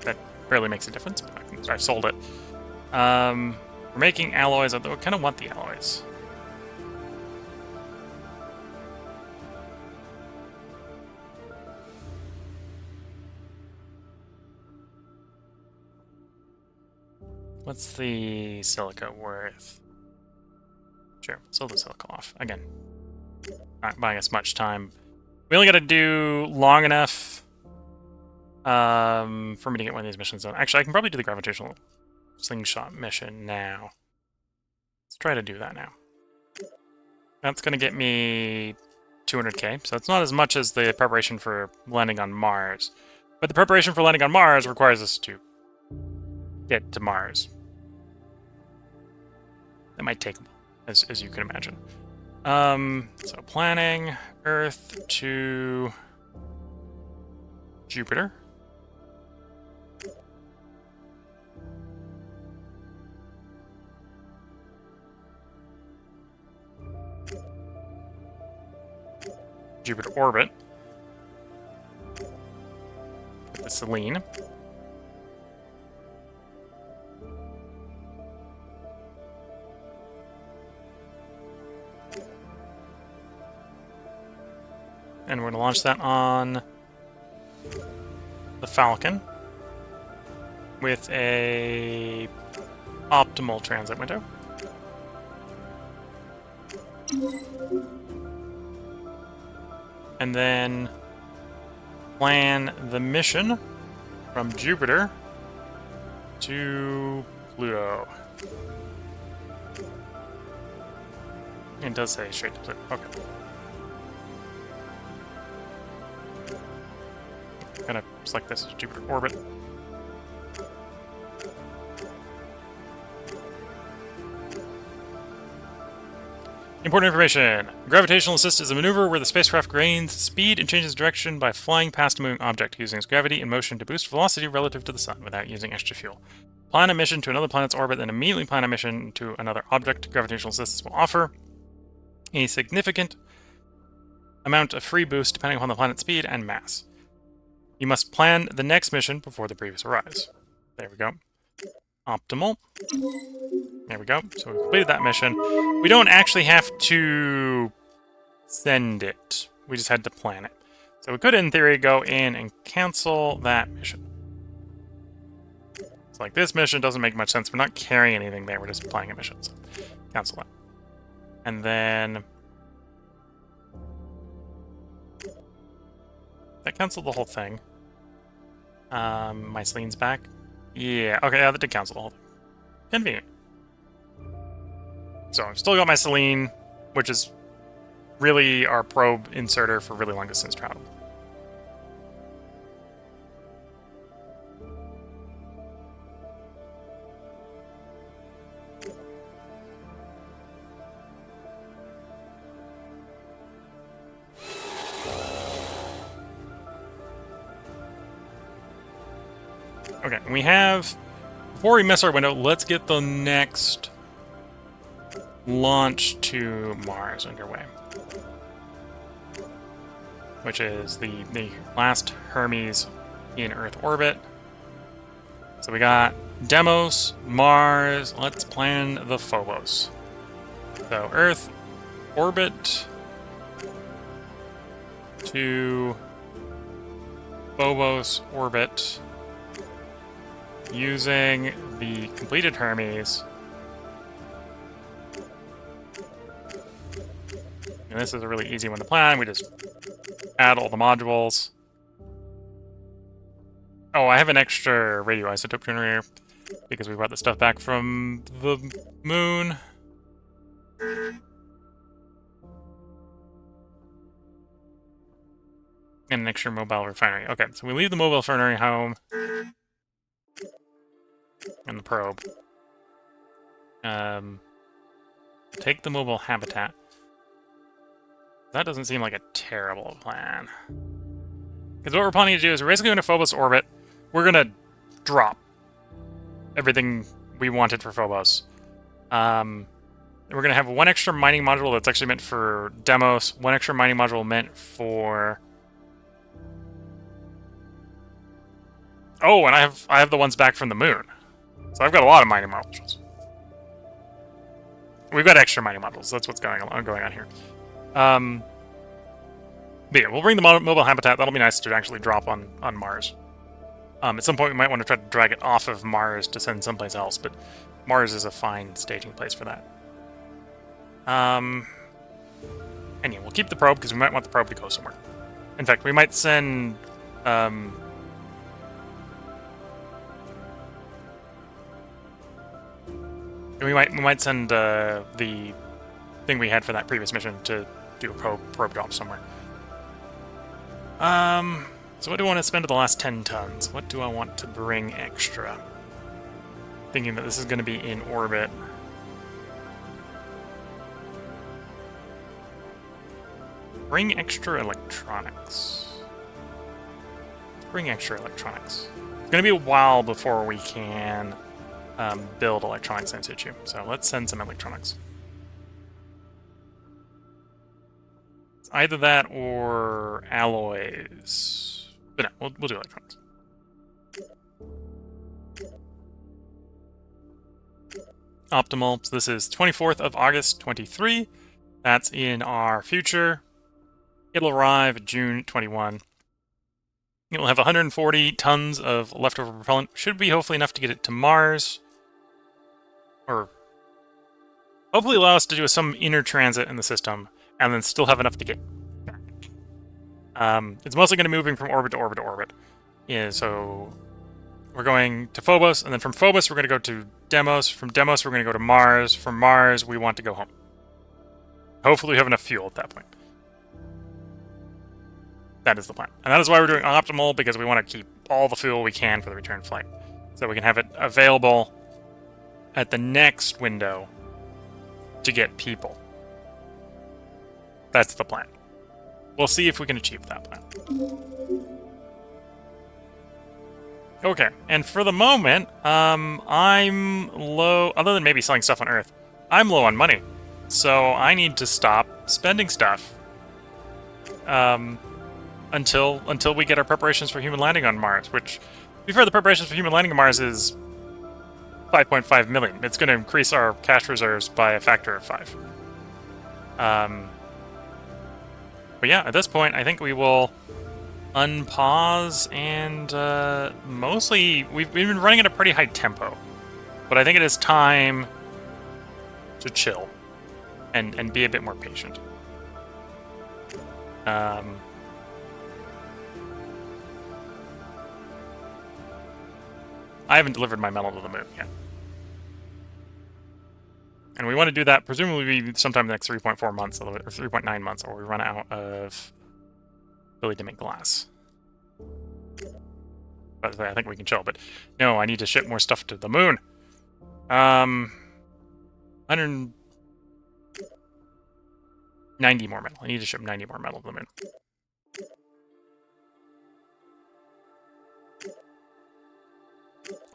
That barely makes a difference, but I've sold it. We're making alloys, although I kind of want the alloys. What's the silica worth? Sure, sell the silica off. Again, not buying us much time. We only got to do long enough for me to get one of these missions done. Actually, I can probably do the gravitational slingshot mission now. Let's try to do that now. That's going to get me 200k, so it's not as much as the preparation for landing on Mars. But the preparation for landing on Mars requires us to get to Mars. That might take a while, as you can imagine. So planning, Earth to Jupiter. Jupiter orbit. The Selene. And we're going to launch that on the Falcon with a optimal transit window. And then plan the mission from Jupiter to Pluto. It does say straight to Pluto. Okay. I'm gonna select this as Jupiter orbit. Important information. Gravitational assist is a maneuver where the spacecraft gains speed and changes direction by flying past a moving object using its gravity and motion to boost velocity relative to the sun without using extra fuel. Plan a mission to another planet's orbit, then immediately plan a mission to another object. Gravitational assists will offer a significant amount of free boost depending upon the planet's speed and mass. You must plan the next mission before the previous arrives. There we go. Optimal. There we go. So we completed that mission. We don't actually have to send it. We just had to plan it. So we could, in theory, go in and cancel that mission. It's like this mission doesn't make much sense. We're not carrying anything there. We're just playing a mission. So cancel that. And then that canceled the whole thing. My Celine's back. Yeah, okay, yeah, that did cancel the whole thing. Convenient. So I've still got my Celine, which is really our probe inserter for really long distance travel. Okay, we have, before we miss our window, let's get the next launch to Mars underway. Which is the last Hermes in Earth orbit. So we got Demos, Mars, let's plan the Phobos. So Earth orbit to Phobos orbit using the completed Hermes. And this is a really easy one to plan. We just add all the modules. Oh, I have an extra radioisotope generator because we brought the stuff back from the moon. And an extra mobile refinery. Okay, so we leave the mobile refinery home. And the probe. Take the mobile habitat. That doesn't seem like a terrible plan. Because what we're planning to do is we're basically going to Phobos orbit. We're going to drop everything we wanted for Phobos. We're going to have one extra mining module that's actually meant for Demos, one extra mining module meant for... Oh, and I have the ones back from the moon. So I've got a lot of mining modules. We've got extra mining modules. That's what's going on here. But yeah, we'll bring the mobile habitat. That'll be nice to actually drop on Mars. At some point, we might want to try to drag it off of Mars to send someplace else, but Mars is a fine staging place for that. And yeah, we'll keep the probe because we might want the probe to go somewhere. In fact, we might send... we might send the thing we had for that previous mission to do a probe drop somewhere. So what do I want to spend the last 10 tons? What do I want to bring extra? Thinking that this is going to be in orbit. Bring extra electronics. Bring extra electronics. It's going to be a while before we can build electronics in situ. So let's send some electronics. It's either that or alloys. But no, we'll do electronics. Optimal. So this is 24th of August, 23. That's in our future. It'll arrive June 21. It'll have 140 tons of leftover propellant. Should be hopefully enough to get it to Mars. Or hopefully allow us to do some inner transit in the system, and then still have enough to get back. It's mostly going to be moving from orbit to orbit to orbit. Yeah, so we're going to Phobos, and then from Phobos we're going to go to Demos. From Demos we're going to go to Mars. From Mars we want to go home. Hopefully we have enough fuel at that point. That is the plan. And that is why we're doing optimal, because we want to keep all the fuel we can for the return flight. So we can have it available at the next window to get people. That's the plan. We'll see if we can achieve that plan. Okay, and for the moment, I'm low, other than maybe selling stuff on Earth, I'm low on money. So I need to stop spending stuff until we get our preparations for human landing on Mars, which, to be fair, the preparations for human landing on Mars is 5.5 million. It's going to increase our cash reserves by a factor of 5. But yeah, at this point, I think we will unpause and mostly we've been running at a pretty high tempo, but I think it is time to chill and be a bit more patient. I haven't delivered my metal to the moon yet. And we want to do that presumably sometime in the next 3.4 months, or 3.9 months, or we run out of ability to make glass. But I think we can chill, but no, I need to ship more stuff to the moon. 190 more metal. I need to ship 90 more metal to the moon.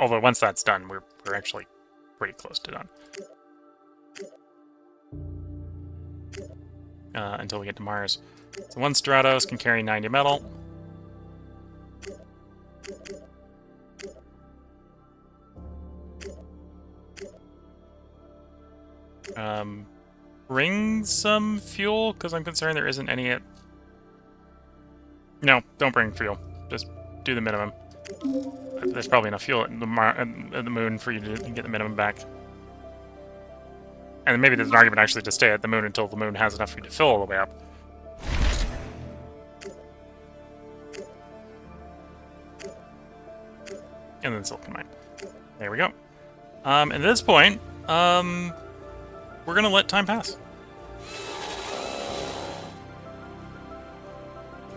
Although once that's done, we're actually pretty close to done. Until we get to Mars. So one Stratos can carry 90 metal. Bring some fuel, because I'm concerned there isn't any at... No, don't bring fuel. Just do the minimum. There's probably enough fuel at the moon for you to get the minimum back. And maybe there's an argument actually to stay at the moon until the moon has enough for you to fill all the way up. And then silicon mine. There we go. At this point, we're gonna let time pass.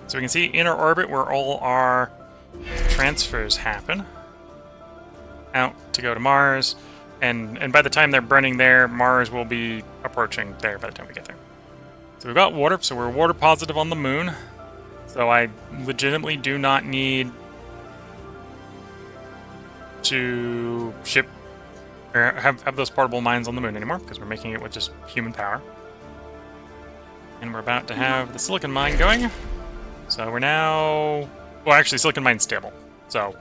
So we can see inner orbit where all our transfers happen. Out to go to Mars. And by the time they're burning there, Mars will be approaching there by the time we get there. So we've got water, so we're water positive on the moon. So I legitimately do not need to ship or have those portable mines on the moon anymore, because we're making it with just human power. And we're about to have the silicon mine going. So we're now... Well, actually, silicon mine's stable. So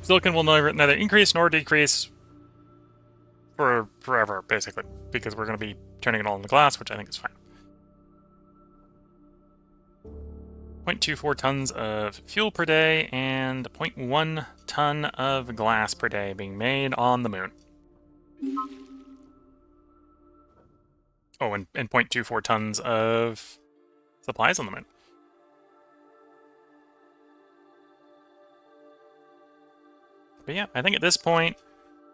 silicon will neither increase nor decrease for forever, basically, because we're going to be turning it all into glass, which I think is fine. 0.24 tons of fuel per day and 0.1 ton of glass per day being made on the moon. Oh, and 0.24 tons of supplies on the moon. But yeah, I think at this point,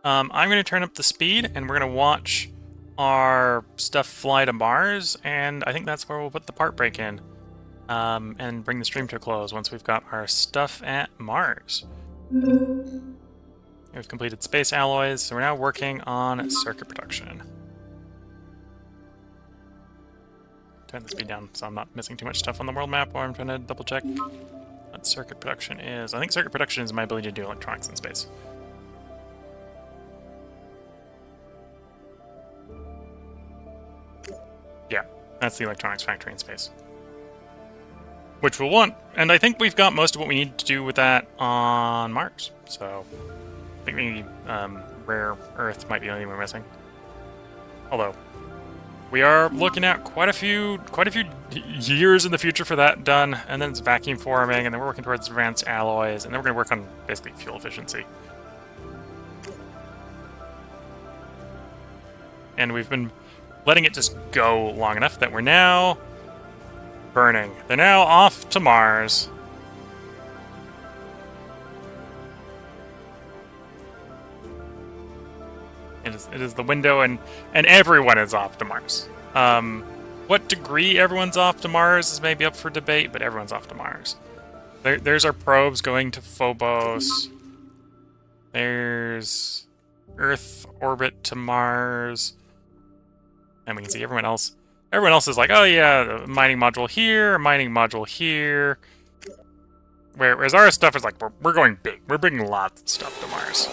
I'm going to turn up the speed, and we're going to watch our stuff fly to Mars, and I think that's where we'll put the part break in, and bring the stream to a close once we've got our stuff at Mars. We've completed space alloys, so we're now working on circuit production. Turn the speed down so I'm not missing too much stuff on the world map, or I'm trying to double check what circuit production is. I think circuit production is my ability to do electronics in space. Yeah, that's the electronics factory in space. Which we'll want, and I think we've got most of what we need to do with that on Mars. So, I think maybe rare earth might be the only thing we're missing. Although, we are looking at quite a few years in the future for that done, and then it's vacuum forming, and then we're working towards advanced alloys, and then we're going to work on basically fuel efficiency. And we've been letting it just go long enough that we're now burning. They're now off to Mars. It is the window, and everyone is off to Mars. What degree everyone's off to Mars is maybe up for debate, but everyone's off to Mars. There's our probes going to Phobos. There's Earth orbit to Mars. And we can see everyone else. Everyone else is like, oh yeah, a mining module here, a mining module here. Whereas our stuff is like, we're going big. We're bringing lots of stuff to Mars.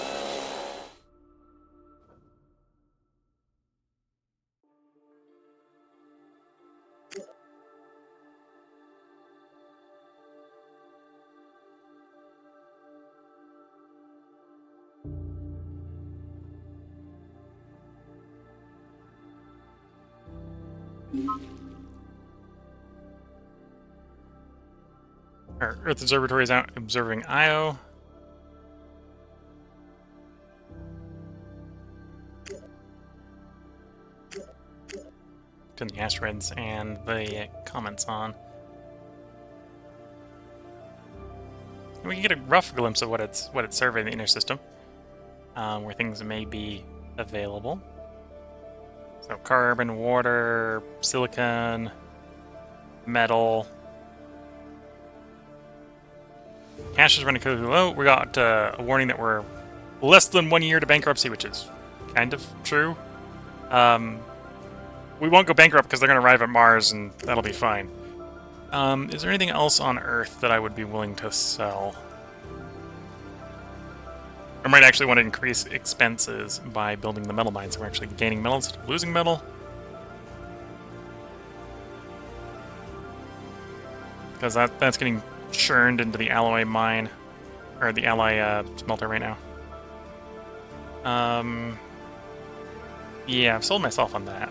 Our Earth Observatory is out observing Io. Turn the asteroids and the comments on. And we can get a rough glimpse of what it's surveying the inner system. where things may be available. So carbon, water, silicon, metal. Cash is running close low. We got a warning that we're less than 1 year to bankruptcy, which is kind of true. We won't go bankrupt because they're going to arrive at Mars, and that'll be fine. Is there anything else on Earth that I would be willing to sell? I might actually want to increase expenses by building the metal mine, so we're actually gaining metal instead of losing metal. Because that's getting churned into the alloy mine, or the alloy smelter right now. Yeah, I've sold myself on that.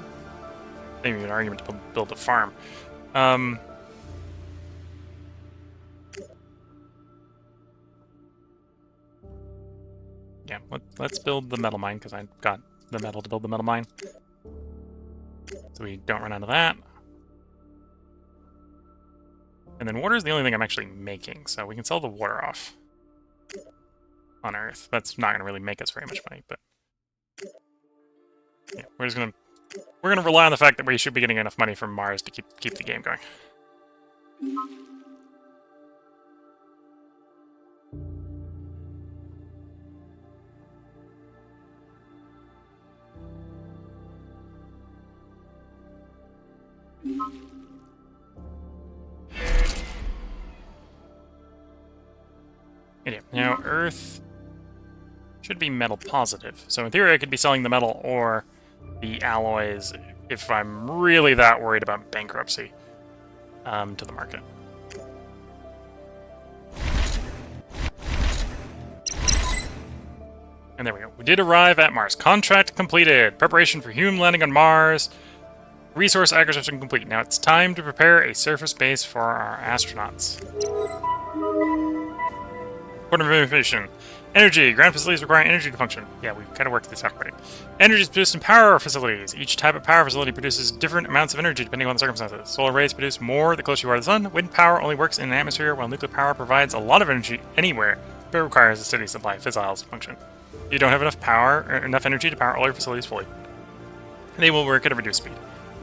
Maybe an argument to build a farm. Yeah, let's build the metal mine, because I've got the metal to build the metal mine. So we don't run out of that. And then water is the only thing I'm actually making, so we can sell the water off on Earth. That's not going to really make us very much money, but yeah, we're gonna rely on the fact that we should be getting enough money from Mars to keep the game going. Anyway, now Earth should be metal positive. So in theory I could be selling the metal or the alloys if I'm really that worried about bankruptcy to the market. And there we go. We did arrive at Mars. Contract completed. Preparation for human landing on Mars. Resource acquisition complete. Now it's time to prepare a surface base for our astronauts. Point of information. Energy. Ground facilities require energy to function. Yeah, we've kind of worked this out already. Energy is produced in power facilities. Each type of power facility produces different amounts of energy depending on the circumstances. Solar rays produce more the closer you are to the sun. Wind power only works in an atmosphere, while nuclear power provides a lot of energy anywhere, but it requires a steady supply of fissiles to function. You don't have enough power or enough energy to power all your facilities fully. They will work at a reduced speed.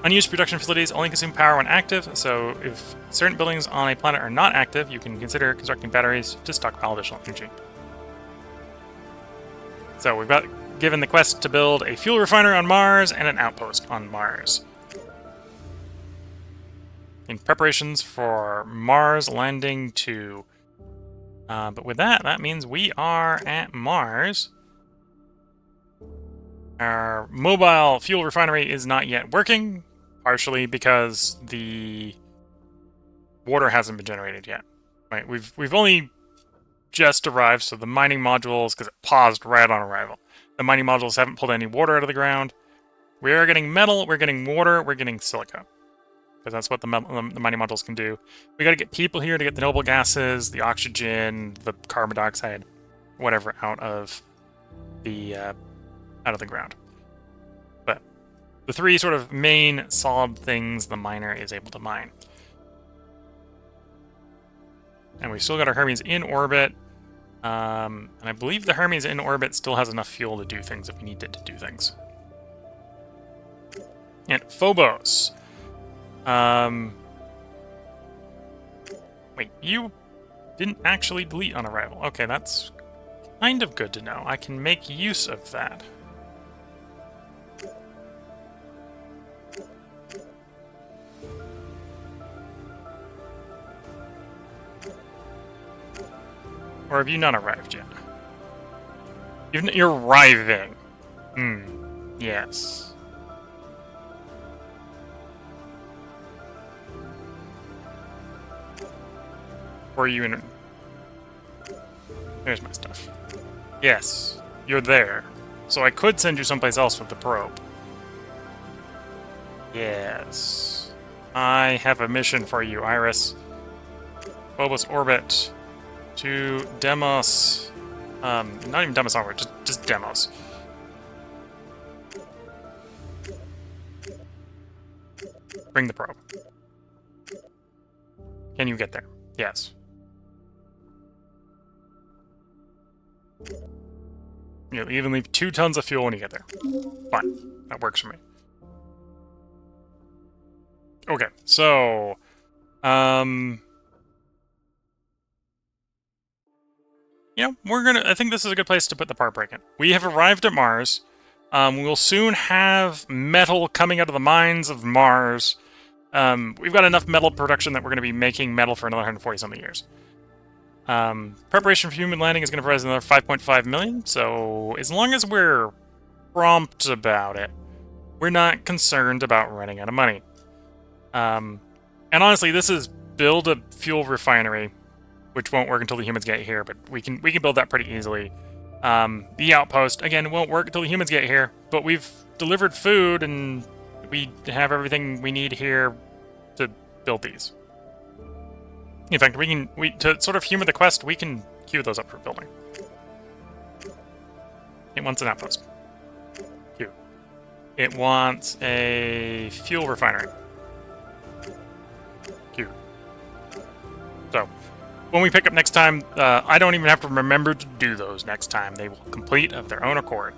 Unused production facilities only consume power when active, so if certain buildings on a planet are not active, you can consider constructing batteries to stockpile additional energy. So we've got given the quest to build a fuel refinery on Mars and an outpost on Mars. In preparations for Mars landing 2. But with that, that means we are at Mars. Our mobile fuel refinery is not yet working, partially because the water hasn't been generated yet. Right? We've only just arrived, so the mining modules, because it paused right on arrival, the mining modules haven't pulled any water out of the ground. We are getting metal, we're getting water, we're getting silica, because that's what the mining modules can do. We got to get people here to get the noble gases, the oxygen, the carbon dioxide, whatever out of the ground. But the three sort of main solid things the miner is able to mine. And we've still got our Hermes in orbit. And I believe the Hermes in orbit still has enough fuel to do things if we need it to do things. And Phobos. Wait, you didn't actually delete on arrival. Okay, that's kind of good to know. I can make use of that. Or have you not arrived yet? You're arriving. Yes. Or are you in... There's my stuff. Yes, you're there. So I could send you someplace else with the probe. Yes. I have a mission for you, Iris. Phobos orbit to Demos. Not even Demos onward, just Demos. Bring the probe. Can you get there? Yes. You even leave 2 tons of fuel when you get there. Fine. That works for me. Okay, so... I think this is a good place to put the part break in. We have arrived at Mars. We'll soon have metal coming out of the mines of Mars. We've got enough metal production that we're going to be making metal for another 140-something years. Preparation for human landing is going to provide another 5.5 million, so as long as we're prompt about it, we're not concerned about running out of money. And honestly, this is build a fuel refinery, which won't work until the humans get here, but we can build that pretty easily. The outpost, again, won't work until the humans get here, but we've delivered food and we have everything we need here to build these. In fact, to sort of humor the quest, we can queue those up for building. It wants an outpost. Queue. It wants a fuel refinery. Queue. So, when we pick up next time, I don't even have to remember to do those next time. They will complete of their own accord.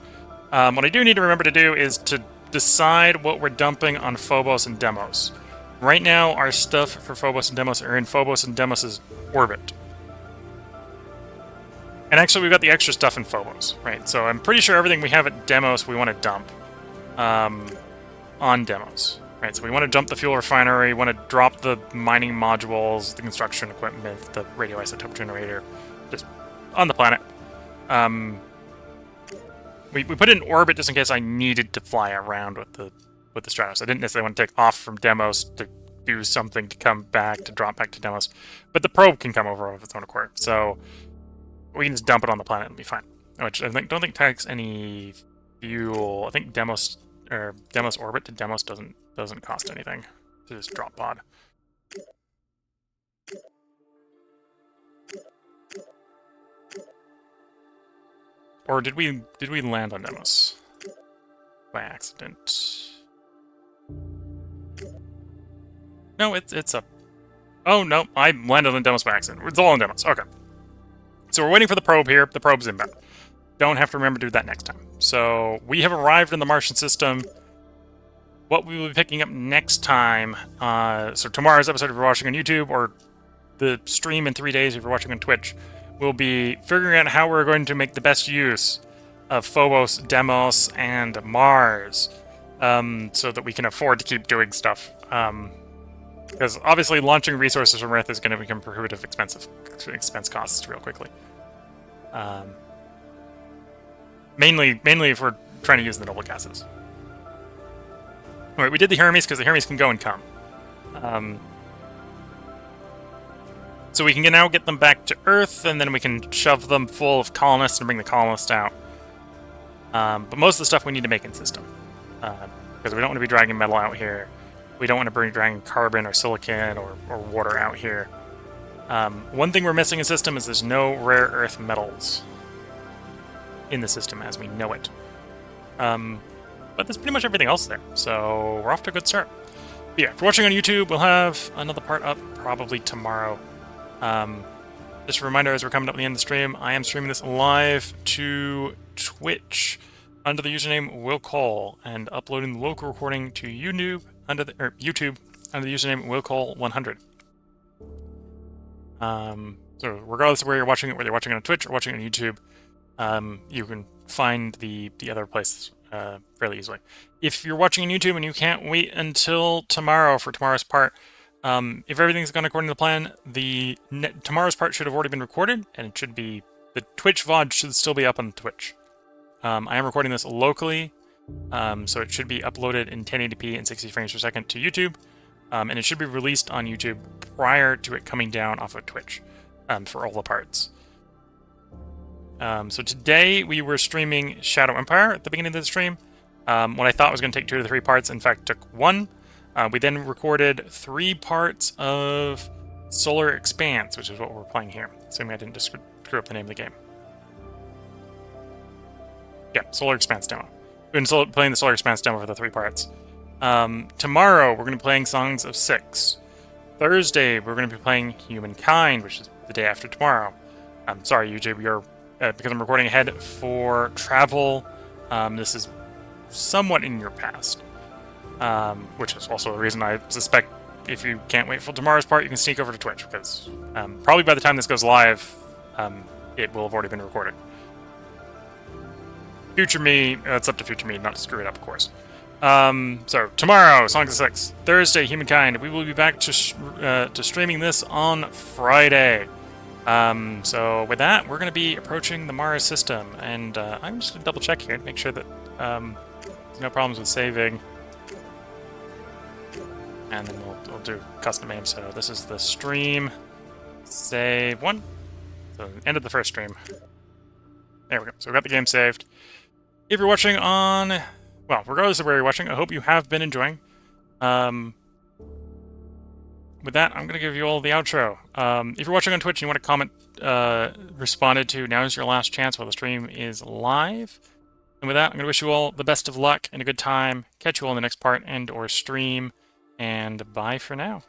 What I do need to remember to do is to decide what we're dumping on Phobos and Deimos. Right now, our stuff for Phobos and Deimos are in Phobos and Deimos' orbit. And actually, we've got the extra stuff in Phobos, right? So I'm pretty sure everything we have at Deimos we want to dump on Deimos. Right, so we want to dump the fuel refinery, we want to drop the mining modules, the construction equipment, the radioisotope generator, just on the planet. We put it in orbit just in case I needed to fly around with the Stratos. I didn't necessarily want to take off from Deimos to do something to come back, to drop back to Deimos. But the probe can come over of its own accord, so we can just dump it on the planet and be fine. Which I don't think takes any fuel. I think Deimos orbit to Deimos doesn't cost anything to just drop pod. Or did we land on Deimos by accident? No, it's a... Oh, no, I landed on Deimos by accident. It's all on Deimos. Okay. So we're waiting for the probe here. The probe's inbound. Don't have to remember to do that next time. So we have arrived in the Martian system. What we will be picking up next time, so tomorrow's episode if you're watching on YouTube, or the stream in 3 days if you're watching on Twitch, will be figuring out how we're going to make the best use of Phobos, Deimos, and Mars, so that we can afford to keep doing stuff. Because obviously launching resources from Earth is going to become prohibitive expense costs real quickly. Mainly if we're trying to use the noble gases. Alright, we did the Hermes because the Hermes can go and come. So we can now get them back to Earth, and then we can shove them full of colonists and bring the colonists out. But most of the stuff we need to make in system. Because we don't want to be dragging metal out here. We don't want to be dragging carbon or silicon or water out here. One thing we're missing in system is there's no rare earth metals in the system as we know it. But there's pretty much everything else there, so we're off to a good start. But yeah, if you're watching on YouTube, we'll have another part up probably tomorrow. Just a reminder, as we're coming up to the end of the stream, I am streaming this live to Twitch under the username WillCole, and uploading the local recording to YouTube under the username WillCole100. So regardless of where you're watching it, whether you're watching it on Twitch or watching it on YouTube, you can find the other place fairly easily. If you're watching on YouTube and you can't wait until tomorrow for tomorrow's part, if everything's gone according to plan, tomorrow's part should have already been recorded, and it should be... the Twitch VOD should still be up on Twitch. I am recording this locally, so it should be uploaded in 1080p and 60 frames per second to YouTube, and it should be released on YouTube prior to it coming down off of Twitch for all the parts. So today we were streaming Shadow Empire at the beginning of the stream. What I thought was going to take 2 to 3 parts, in fact, took 1. We then recorded 3 parts of Solar Expanse, which is what we're playing here. Assuming I didn't just screw up the name of the game. Yeah, Solar Expanse Demo. We've been playing the Solar Expanse Demo for the 3 parts. Tomorrow, we're going to be playing Songs of 6. Thursday, we're going to be playing Humankind, which is the day after tomorrow. I'm sorry, YouTube, because I'm recording ahead for travel, this is somewhat in your past. Which is also the reason I suspect if you can't wait for tomorrow's part, you can sneak over to Twitch, because probably by the time this goes live, it will have already been recorded. Future me, it's up to future me not to screw it up, of course. So tomorrow, Sonic the 6th, Thursday, Humankind. We will be back to streaming this on Friday. So with that, we're going to be approaching the Mars system, and I'm just going to double check here to make sure that there's no problems with saving. And then we'll do custom aim. So this is the stream. Save 1. So end of the first stream. There we go. So we got the game saved. If you're watching on, well, regardless of where you're watching, I hope you have been enjoying. With that, I'm going to give you all the outro. If you're watching on Twitch and you want to comment responded to, now is your last chance while the stream is live. And with that, I'm going to wish you all the best of luck and a good time. Catch you all in the next part and or stream. And bye for now.